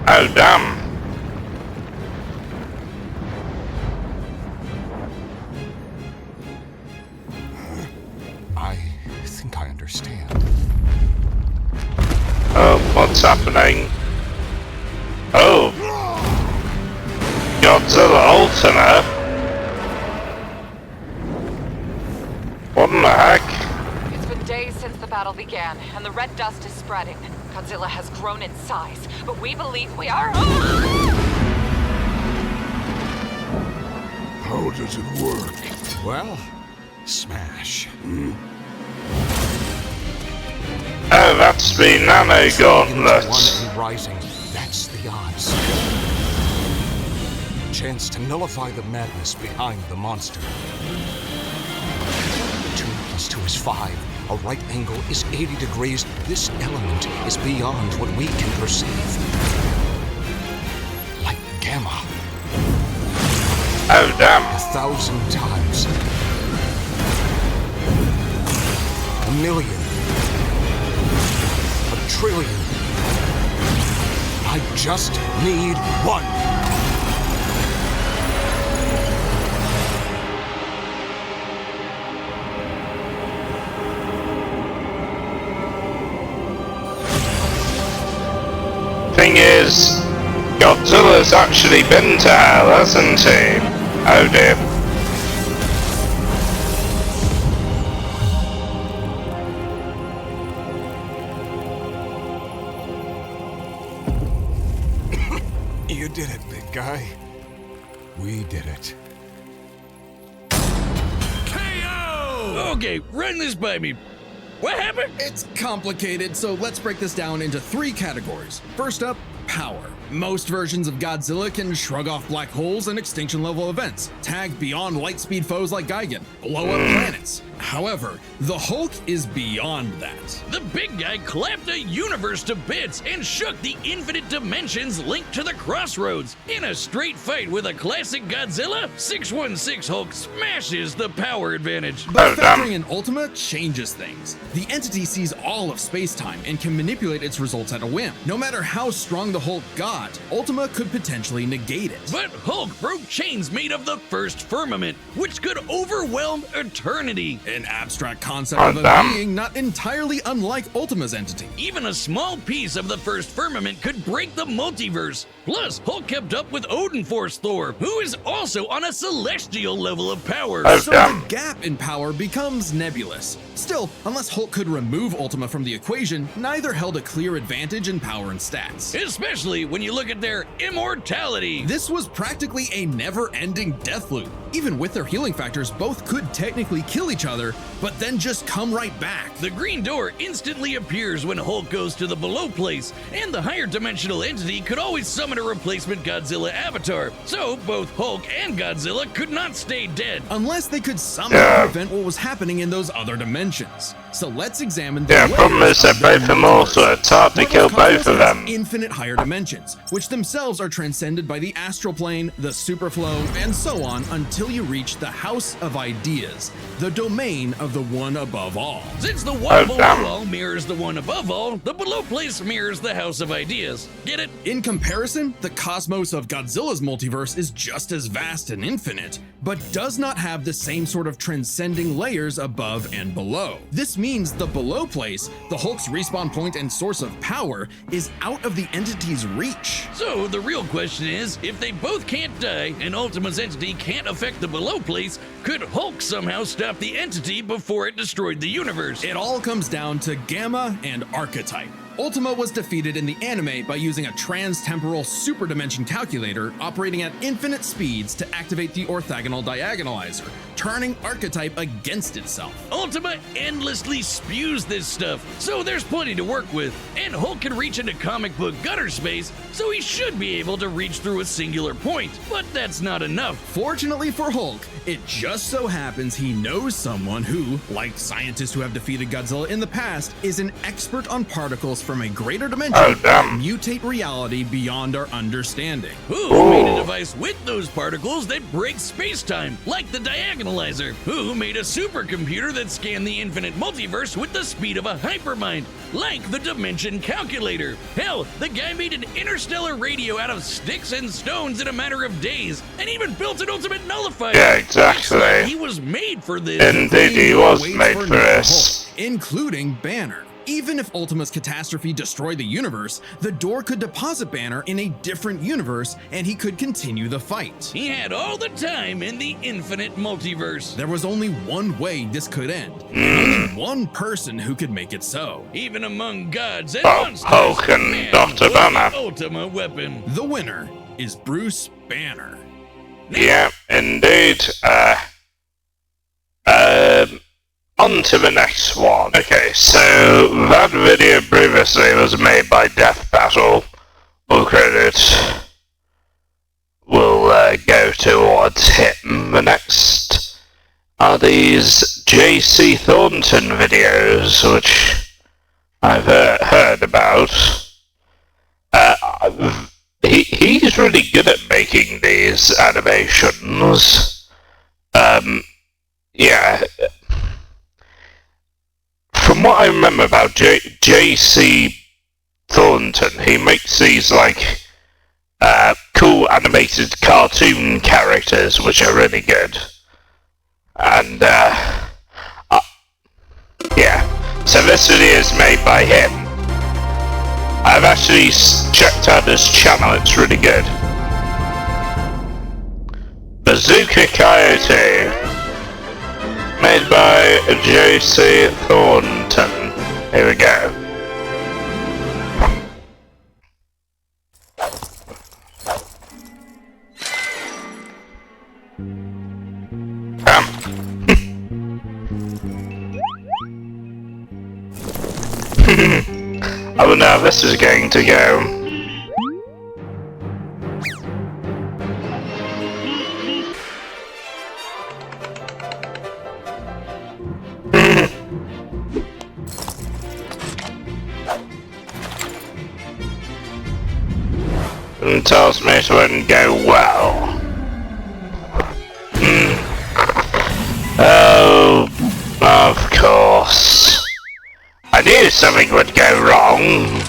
Oh, damn. I think I understand. Oh, what's happening? Oh! Godzilla Ultima? What in the heck? It's been days since the battle began, and the red dust is spreading. Godzilla has grown in size, but we believe we are... How does it work? Well, smash. Oh, that's the nano gauntlets. One and rising. That's the odds. Chance to nullify the madness behind the monster. 2 + 2 is 5. A right angle is 80 degrees. This element is beyond what we can perceive. Like gamma. Oh, damn. 1,000 times. 1,000,000. 1,000,000,000,000. I just need one. Thing is, Godzilla's actually been to hell, hasn't he? Oh dear. You did it, big guy. We did it. KO! Okay, run this by me. What happened? It's complicated, so let's break this down into 3 categories. First up, power. Most versions of Godzilla can shrug off black holes and extinction-level events, tag beyond light-speed foes like Gigan, blow up planets. However, the Hulk is beyond that. The big guy clapped a universe to bits and shook the infinite dimensions linked to the crossroads. In a straight fight with a classic Godzilla, 616 Hulk smashes the power advantage. But factoring in Ultima changes things. The entity sees all of space-time and can manipulate its results at a whim. No matter how strong the Hulk got, Ultima could potentially negate it. But Hulk broke chains made of the first firmament, which could overwhelm eternity. An abstract concept of a being not entirely unlike Ultima's entity. Even a small piece of the first firmament could break the multiverse. Plus, Hulk kept up with Odin Force Thor, who is also on a celestial level of power. So the gap in power becomes nebulous. Still, unless Hulk could remove Ultima from the equation, neither held a clear advantage in power and stats. Especially when you look at their immortality. This was practically a never-ending death loop. Even with their healing factors, both could technically kill each other, but then just come right back. The green door instantly appears when Hulk goes to the below place, and the higher dimensional entity could always summon a replacement Godzilla avatar, so both Hulk and Godzilla could not stay dead. Unless they could somehow prevent what was happening in those other dimensions. So let's examine the problem is they're both immortal. It's hard to kill both of them. Infinite higher dimensions, which themselves are transcended by the astral plane, the superflow, and so on until you reach the House of Ideas, the domain of the one above all. Since the one below all mirrors the one above all, the below place mirrors the House of Ideas. Get it? In comparison, the cosmos of Godzilla's multiverse is just as vast and infinite, but does not have the same sort of transcending layers above and below. This means means the below place, the Hulk's respawn point and source of power, is out of the entity's reach. So the real question is, if they both can't die and Ultima's entity can't affect the below place, could Hulk somehow stop the entity before it destroyed the universe? It all comes down to Gamma and Archetype. Ultima was defeated in the anime by using a trans-temporal superdimension calculator operating at infinite speeds to activate the orthogonal diagonalizer, turning Archetype against itself. Ultima endlessly spews this stuff, so there's plenty to work with, and Hulk can reach into comic book gutter space, so he should be able to reach through a singular point, but that's not enough. Fortunately for Hulk, it just so happens he knows someone who, like scientists who have defeated Godzilla in the past, is an expert on particles from a greater dimension that mutate reality beyond our understanding. Who made a device with those particles that breaks space-time, like the diagonalizer? Who made a supercomputer that scanned the infinite multiverse with the speed of a hypermind, like the dimension calculator? Hell, the guy made an interstellar radio out of sticks and stones in a matter of days, and even built an ultimate nullifier. Yeah, exactly. He was made for this. Indeed, he was made for this. Including Banner. Even if Ultima's catastrophe destroyed the universe, the door could deposit Banner in a different universe, and he could continue the fight. He had all the time in the infinite multiverse. There was only one way this could end. Only one person who could make it so. Even among gods and monsters, Hulk and Dr. Banner. The ultimate weapon. The winner is Bruce Banner. Yeah, indeed. On to the next one. Okay, so that video previously was made by Death Battle. All credit will go towards him. The next are these J.C. Thornton videos, which I've heard about. He's really good at making these animations. Yeah. From what I remember about J.C. Thornton, he makes these, like, cool animated cartoon characters, which are really good. And, yeah. So this video is made by him. I've actually checked out his channel, it's really good. Bazooka Coyote. Made by J.C. Thornton. Here we go. I don't know how this is going to go. And tells me it wouldn't go well. Oh, of course. I knew something would go wrong.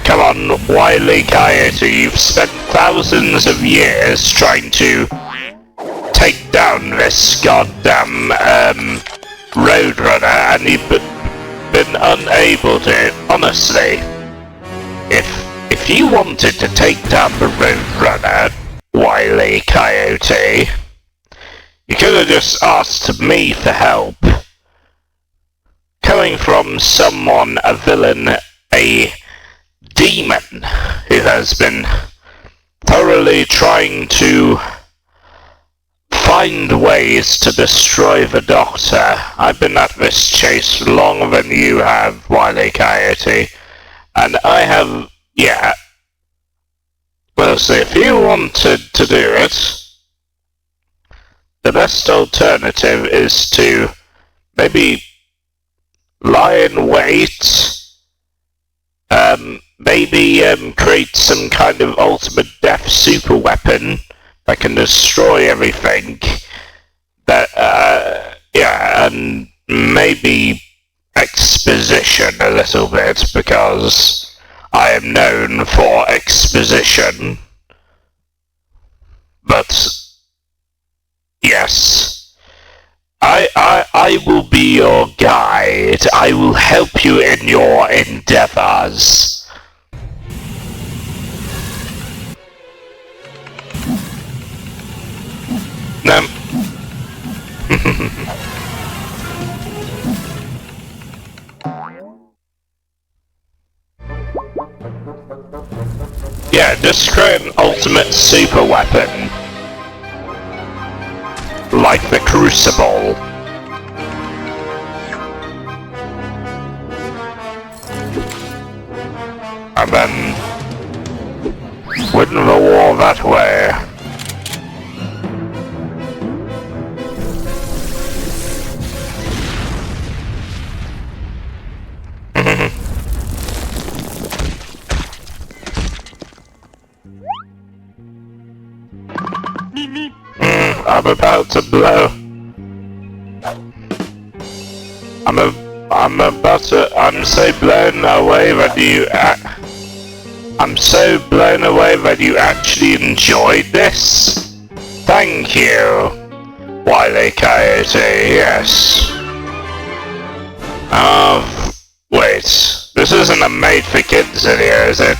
Come on, Wile E. Coyote, you've spent thousands of years trying to take down this goddamn Roadrunner, and you've been unable to. Honestly, if you wanted to take down the Roadrunner, Wile E. Coyote, you could have just asked me for help. Coming from someone, a villain, a demon, who has been thoroughly trying to find ways to destroy the Doctor. I've been at this chase longer than you have, Wile E. Coyote, and I have, yeah. Well, see, if you wanted to do it, the best alternative is to maybe lie in wait, maybe create some kind of ultimate death super weapon that can destroy everything. That, yeah, and maybe exposition a little bit, because I am known for exposition. But yes, I I will be your guide. I will help you in your endeavors. No. Yeah, just create an ultimate super weapon. Like the Crucible. And then win the war that way. I'm about to blow. I'm so blown away that you actually enjoyed this. Thank you, Wile Coyote, yes. Wait, this isn't a made for kids video, is it?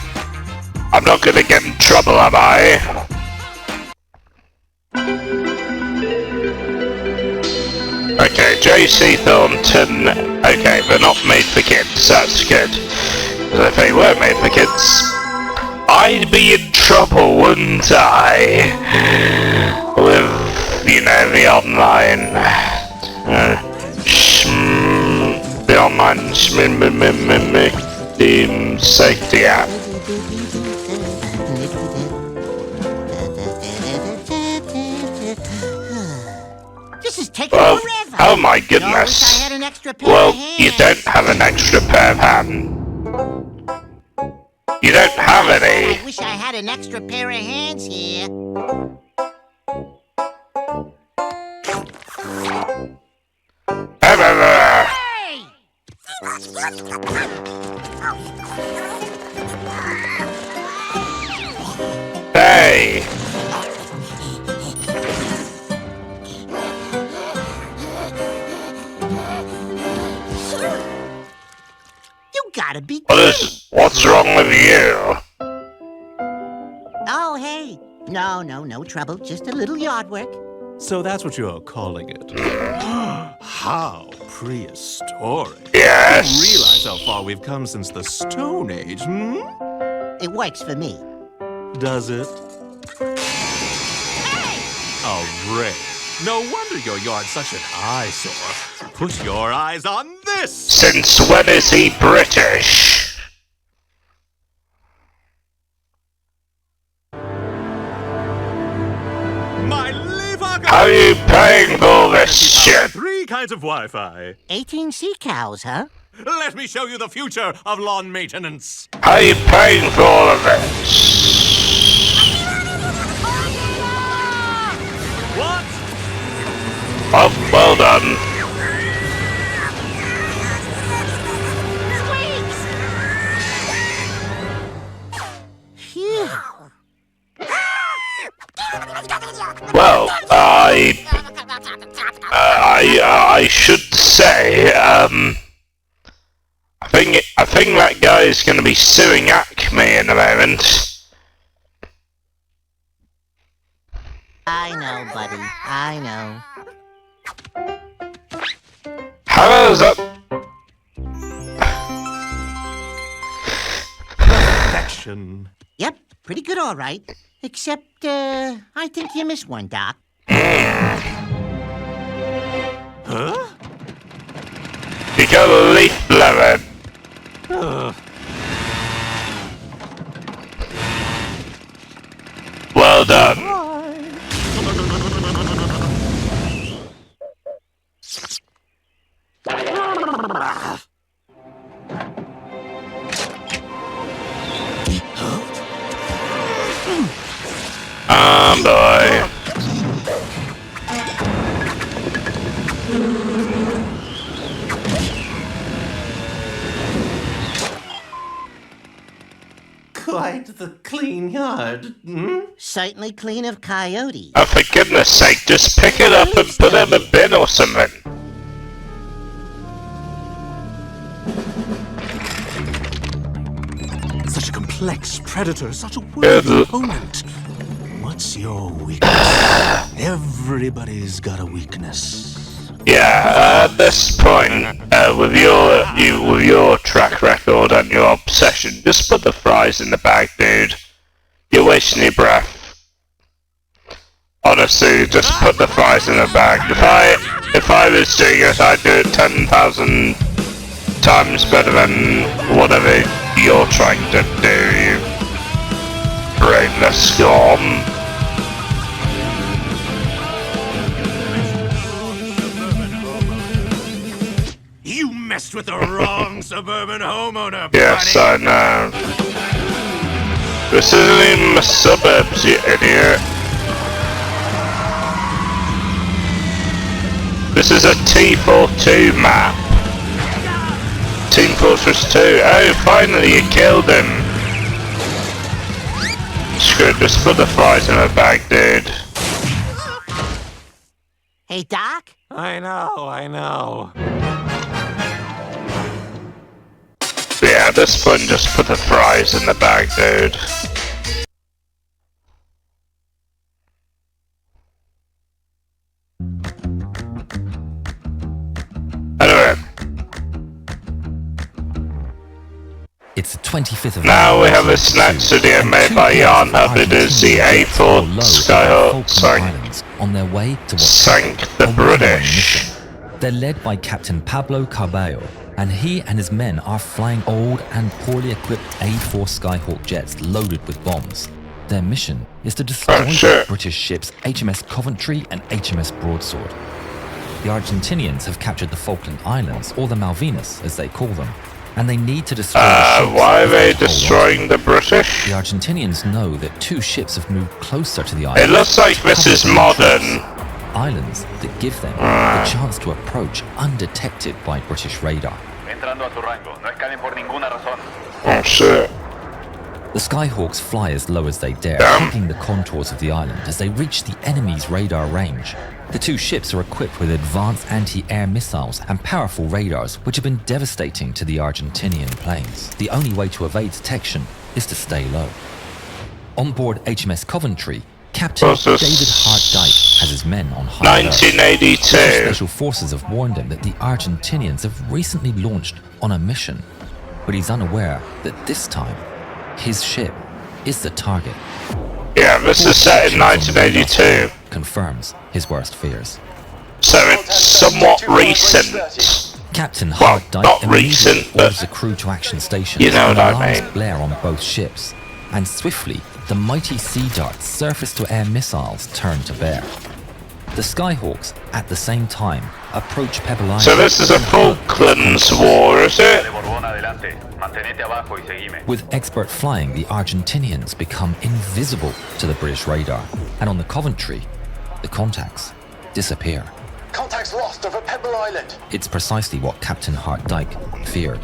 I'm not gonna get in trouble, am I? Okay, JC Thornton. Okay, they're not made for kids, that's good. Because if they were made for kids, I'd be in trouble, wouldn't I? With, you know, the online... the online safety app. Well, oh my goodness. Well, you don't have an extra pair of hands. You don't have any. I wish I had an extra pair of hands here. Hey! You gotta be What's wrong with you? Oh, hey. No trouble. Just a little yard work. So that's what you're calling it. How prehistoric. Yes. You realize how far we've come since the Stone Age, hmm? It works for me. Does it? Hey! Oh, Ray. No wonder your yard's such an eyesore. Put your eyes on this! Since when is he British? How are you paying for all this shit? 3 kinds of Wi-Fi. 18 sea cows, huh? Let me show you the future of lawn maintenance. How are you paying for all of this? What? Oh, well done. Phew. Well, I should say, I think that guy is going to be suing Acme in a moment. I know, buddy. I know. How is that? Perfection. Yep, pretty good, all right. Except, I think you missed one, Doc. Huh? You got a leaf blower. Well done. Boy. Quite the clean yard, hmm? Certainly clean of coyotes. Oh, for goodness sake, just pick it up and put it in a bin or something. complex predator, such a worthy opponent. What's your weakness? Everybody's got a weakness. Yeah, at this point, with your track record and your obsession, just put the fries in the bag, dude. You're wasting your breath. Honestly, just put the fries in the bag. If I was doing it, I'd do it 10,000 times better than whatever you're trying to do, you brainless scum. You messed with the wrong suburban homeowner, Yes, I know. This isn't even the suburbs, you idiot. This is a T42 map. Team Fortress 2. Oh, finally you killed him. Screw it, just put the fries in a bag, dude. Hey, Doc? I know. Yeah, at this point, just put the fries in the bag, dude. Anyway. It's the 25th of Now we have a snack studio made by Jan Hubbard as the A4 Skyhawk on their way to what sank the British. They're led by Captain Pablo Carballo, and he and his men are flying old and poorly equipped A4 Skyhawk jets loaded with bombs. Their mission is to destroy the British ships HMS Coventry and HMS Broadsword. The Argentinians have captured the Falkland Islands, or the Malvinas as they call them, and they need to destroy the ships. Why are they destroying the British? The Argentinians know that two ships have moved closer to the island. It looks like this is modern. Islands that give them the chance to approach undetected by British radar. Oh shit. The Skyhawks fly as low as they dare, keeping the contours of the island as they reach the enemy's radar range. The two ships are equipped with advanced anti-air missiles and powerful radars which have been devastating to the Argentinian planes. The only way to evade detection is to stay low. On board HMS Coventry, Captain David Hart Dyke has his men on high alert. 1982. Special forces have warned him that the Argentinians have recently launched on a mission, but he's unaware that this time his ship is the target. Yeah, this is set in 1982. Confirms his worst fears. So it's somewhat recent. Captain Hart Dyke not recent, but orders the crew to action stations. you know what I alarms mean. Blare on both ships, and swiftly the mighty Sea Dart's surface-to-air missiles turn to bear. The Skyhawks, at the same time, approach Pebble Island. So this is a Falklands War, is it? With expert flying, the Argentinians become invisible to the British radar, and on the Coventry, the contacts disappear. Contacts lost over Pebble Island. It's precisely what Captain Hart Dyke feared.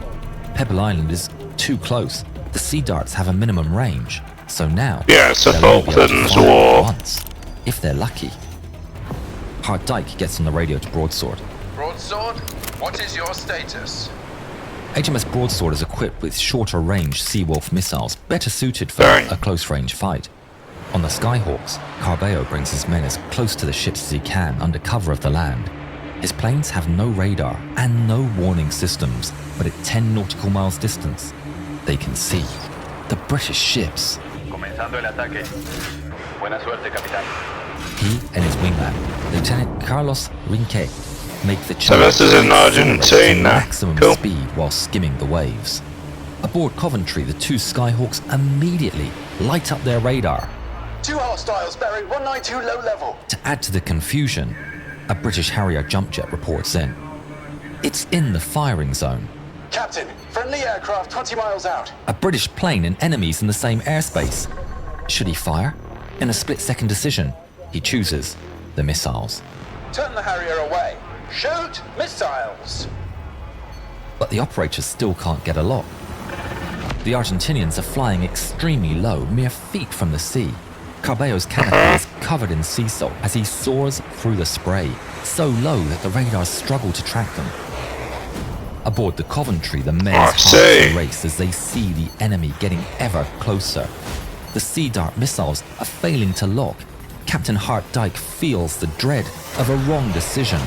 Pebble Island is too close. The Sea Darts have a minimum range, so now yeah, it's a they'll only be able to Falklands fire War. once, if they're lucky. Hart Dyke gets on the radio to Broadsword. Broadsword, what is your status? HMS Broadsword is equipped with shorter range Seawolf missiles, better suited for a close range fight. On the Skyhawks, Carballo brings his men as close to the ships as he can under cover of the land. His planes have no radar and no warning systems, but at 10 nautical miles distance, they can see the British ships. Comenzando el ataque. Buena suerte, capitán. He and his wingman, Lieutenant Carlos Rinque, make the So this is in Argentina. maximum speed while skimming the waves. Aboard Coventry, the two Skyhawks immediately light up their radar. Two hostiles buried 192 low level. To add to the confusion, a British Harrier jump jet reports in. It's in the firing zone. Captain, friendly aircraft 20 miles out. A British plane and enemies in the same airspace. Should he fire? In a split-second decision, he chooses the missiles. Turn the Harrier away. Shoot missiles. But the operators still can't get a lock. The Argentinians are flying extremely low, mere feet from the sea. Carballo's canopy is covered in sea salt as he soars through the spray, so low that the radars struggle to track them. Aboard the Coventry, the men's hearts race as they see the enemy getting ever closer. The Sea Dart missiles are failing to lock. Captain Hart-Dyke feels the dread of a wrong decision,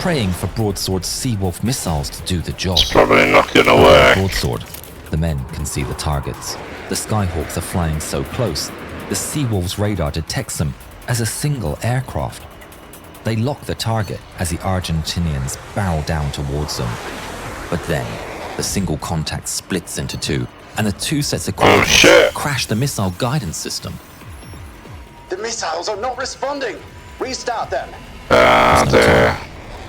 praying for Broadsword's Seawolf missiles to do the job. It's probably not gonna work. Broadsword, the men can see the targets. The Skyhawks are flying so close, the Seawolf's radar detects them as a single aircraft. They lock the target as the Argentinians barrel down towards them. But then, the single contact splits into two, and the two sets of coordinates crash the missile guidance system. The missiles are not responding. Restart them.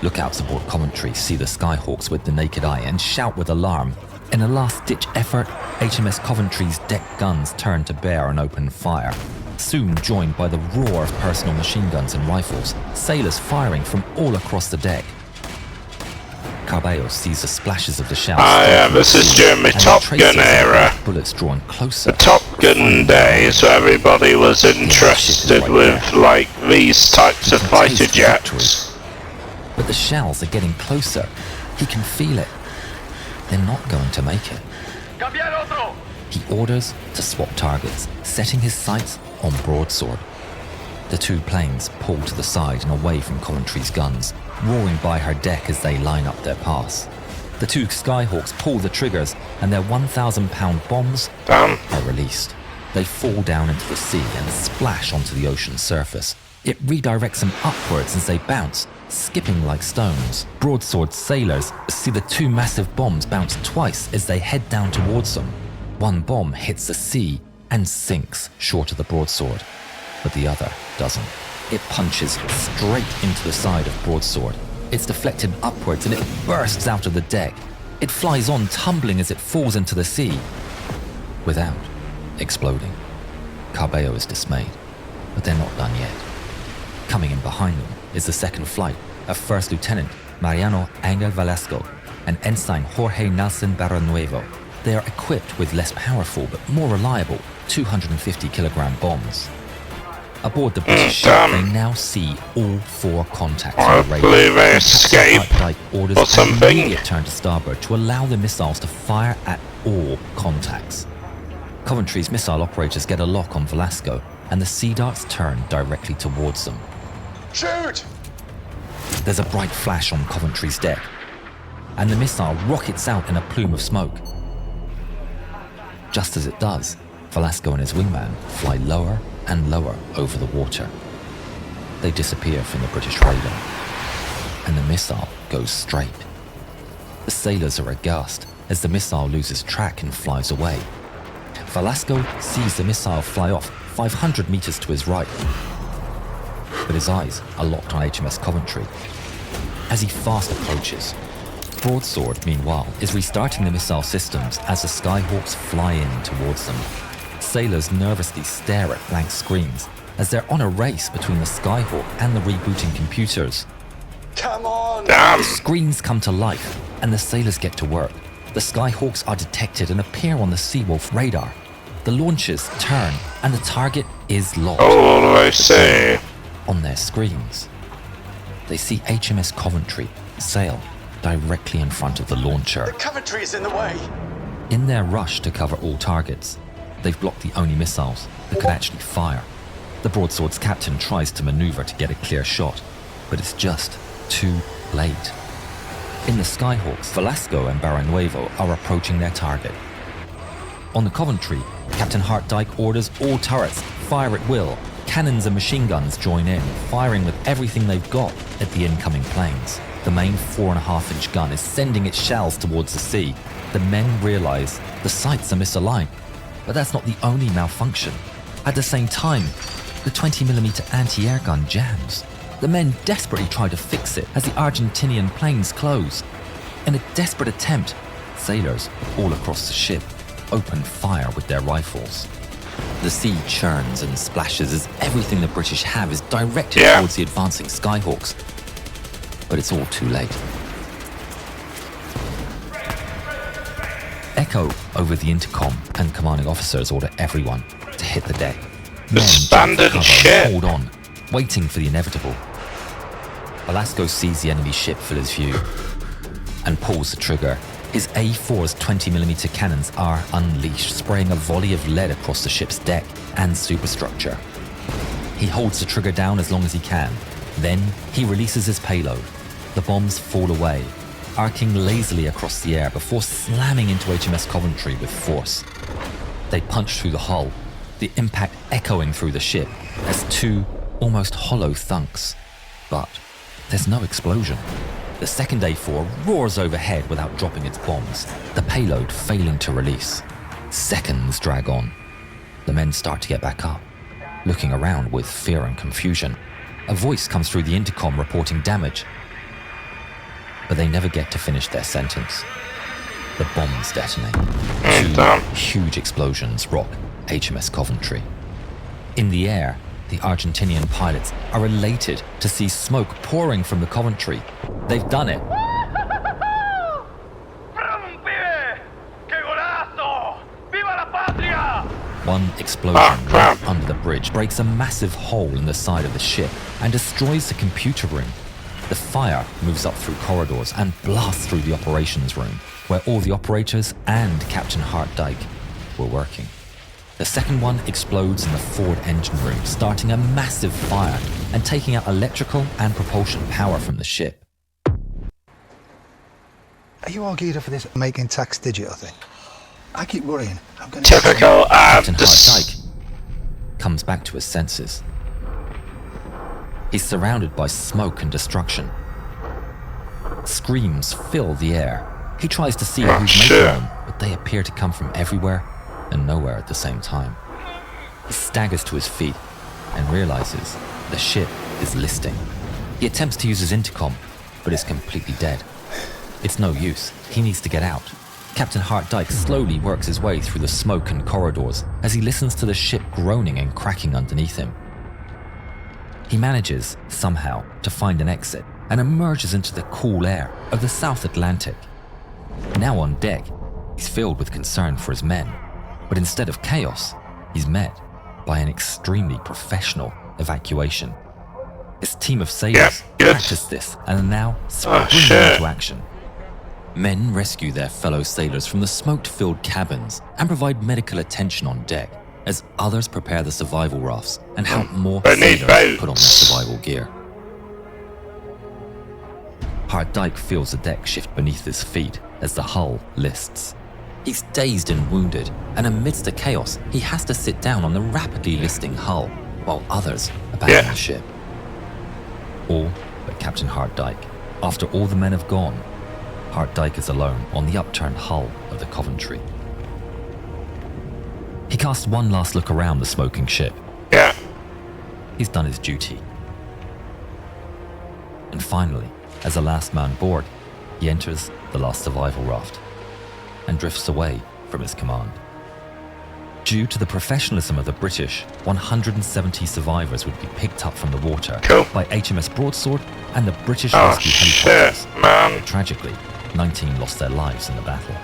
Lookouts aboard Coventry see the Skyhawks with the naked eye and shout with alarm. In a last-ditch effort, HMS Coventry's deck guns turn to bear and open fire, soon joined by the roar of personal machine guns and rifles, sailors firing from all across the deck. Cabello sees the splashes of the shells. This is during the Top Gun era. Bullets drawn closer. The Top Gun days where everybody was interested with, like, these types of fighter jets. But the shells are getting closer. He can feel it. They're not going to make it. He orders to swap targets, setting his sights on Broadsword. The two planes pull to the side and away from Coventry's guns, roaring by her deck as they line up their pass. The two Skyhawks pull the triggers and their 1,000-pound bombs are released. They fall down into the sea and splash onto the ocean surface. It redirects them upwards as they bounce, skipping like stones. Broadsword sailors see the two massive bombs bounce twice as they head down towards them. One bomb hits the sea and sinks short of the Broadsword, but the other doesn't. It punches straight into the side of Broadsword. It's deflected upwards and it bursts out of the deck. It flies on, tumbling as it falls into the sea, without exploding. Cabello is dismayed, but they're not done yet. Coming in behind them is the second flight of First Lieutenant Mariano Angel Velasco and Ensign Jorge Nelson Barranuevo. They are equipped with less powerful but more reliable 250-kilogram bombs. Aboard the British ship, they now see all four contacts on the radar. I believe they escape or something. An immediate turn to starboard to allow the missiles to fire at all contacts. Coventry's missile operators get a lock on Velasco, and the Sea Darts turn directly towards them. Shoot! There's a bright flash on Coventry's deck, and the missile rockets out in a plume of smoke. Just as it does, Velasco and his wingman fly lower and lower over the water. They disappear from the British radar, and the missile goes straight. The sailors are aghast as the missile loses track and flies away. Velasco sees the missile fly off 500 meters to his right, but his eyes are locked on HMS Coventry. As he fast approaches, Broadsword, meanwhile, is restarting the missile systems as the Skyhawks fly in towards them. Sailors nervously stare at blank screens as they're on a race between the Skyhawk and the rebooting computers. Come on! The screens come to life, and the sailors get to work. The Skyhawks are detected and appear on the Seawolf radar. The launches turn, and the target is locked. Oh, what do I say? On their screens, they see HMS Coventry sail directly in front of the launcher. The Coventry is in the way! In their rush to cover all targets, they've blocked the only missiles that could actually fire. The Broadsword's captain tries to maneuver to get a clear shot, but it's just too late. In the Skyhawks, Velasco and Barranuevo are approaching their target. On the Coventry, Captain Hart-Dyke orders all turrets fire at will. Cannons and machine guns join in, firing with everything they've got at the incoming planes. The main 4.5-inch gun is sending its shells towards the sea. The men realize the sights are misaligned, but that's not the only malfunction. At the same time, the 20mm anti-air gun jams. The men desperately try to fix it as the Argentinian planes close. In a desperate attempt, sailors all across the ship open fire with their rifles. The sea churns and splashes as everything the British have is directed towards the advancing Skyhawks. But it's all too late. Echo over the intercom, and commanding officers order everyone to hit the deck. Abandoned ship. Hold on, waiting for the inevitable. Velasco sees the enemy ship fill his view. and pulls the trigger. His A4's 20mm cannons are unleashed, spraying a volley of lead across the ship's deck and superstructure. He holds the trigger down as long as he can. Then he releases his payload. The bombs fall away, arcing lazily across the air before slamming into HMS Coventry with force. They punch through the hull, the impact echoing through the ship as two almost hollow thunks. But there's no explosion. The second A4 roars overhead without dropping its bombs, the payload failing to release. Seconds drag on. The men start to get back up, looking around with fear and confusion. A voice comes through the intercom reporting damage, but they never get to finish their sentence. The bombs detonate. Two huge explosions rock HMS Coventry. In the air, the Argentinian pilots are elated to see smoke pouring from the Coventry. They've done it. One explosion right under the bridge breaks a massive hole in the side of the ship and destroys the computer room. The fire moves up through corridors and blasts through the operations room, where all the operators and Captain Hartdyke were working. The second one explodes in the forward engine room, starting a massive fire and taking out electrical and propulsion power from the ship. Are you all geared up for this making tax digital thing? I keep worrying. I'm going Typical. Captain Hartdyke comes back to his senses. He's surrounded by smoke and destruction. Screams fill the air. He tries to see who's making them, but they appear to come from everywhere and nowhere at the same time. He staggers to his feet and realizes the ship is listing. He attempts to use his intercom, but is completely dead. It's no use. He needs to get out. Captain Hartdyke slowly works his way through the smoke and corridors as he listens to the ship groaning and cracking underneath him. He manages, somehow, to find an exit and emerges into the cool air of the South Atlantic. Now on deck, he's filled with concern for his men, but instead of chaos, he's met by an extremely professional evacuation. His team of sailors practiced this and are now springing into action. Men rescue their fellow sailors from the smoke-filled cabins and provide medical attention on deck, as others prepare the survival rafts and help more sailors put on their survival gear. Hartdyke feels the deck shift beneath his feet as the hull lists. He's dazed and wounded, and amidst the chaos, he has to sit down on the rapidly listing hull, while others abandon the ship. All but Captain Hartdyke. After all the men have gone, Hartdyke is alone on the upturned hull of the Coventry. He casts one last look around the smoking ship. He's done his duty. And finally, as the last man aboard, he enters the last survival raft and drifts away from his command. Due to the professionalism of the British, 170 survivors would be picked up from the water by HMS Broadsword and the British rescue helicopters. Tragically, 19 lost their lives in the battle.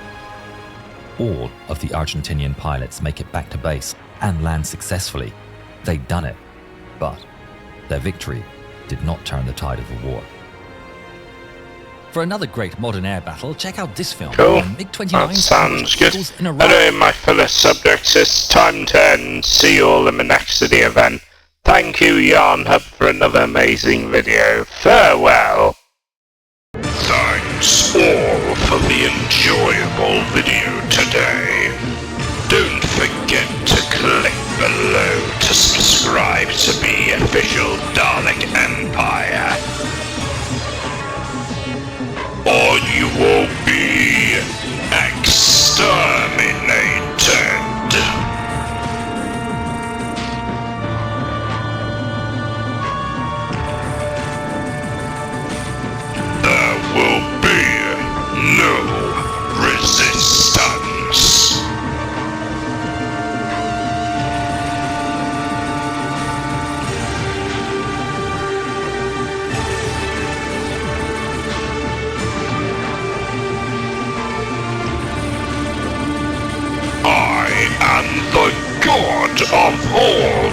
All of the Argentinian pilots make it back to base and land successfully. They'd done it, but their victory did not turn the tide of the war. For another great modern air battle, check out this film. MiG-29 that sounds good. Anyway, my fellow subjects, it's time to end. See you all in the next video then. Thank you, Yarn Hub, for another amazing video. Farewell. Thanks all for the enjoyable video today. Don't forget to click below to subscribe to the official Dalek Empire, or you will be exterminated. There will be no resistance. I am the god of all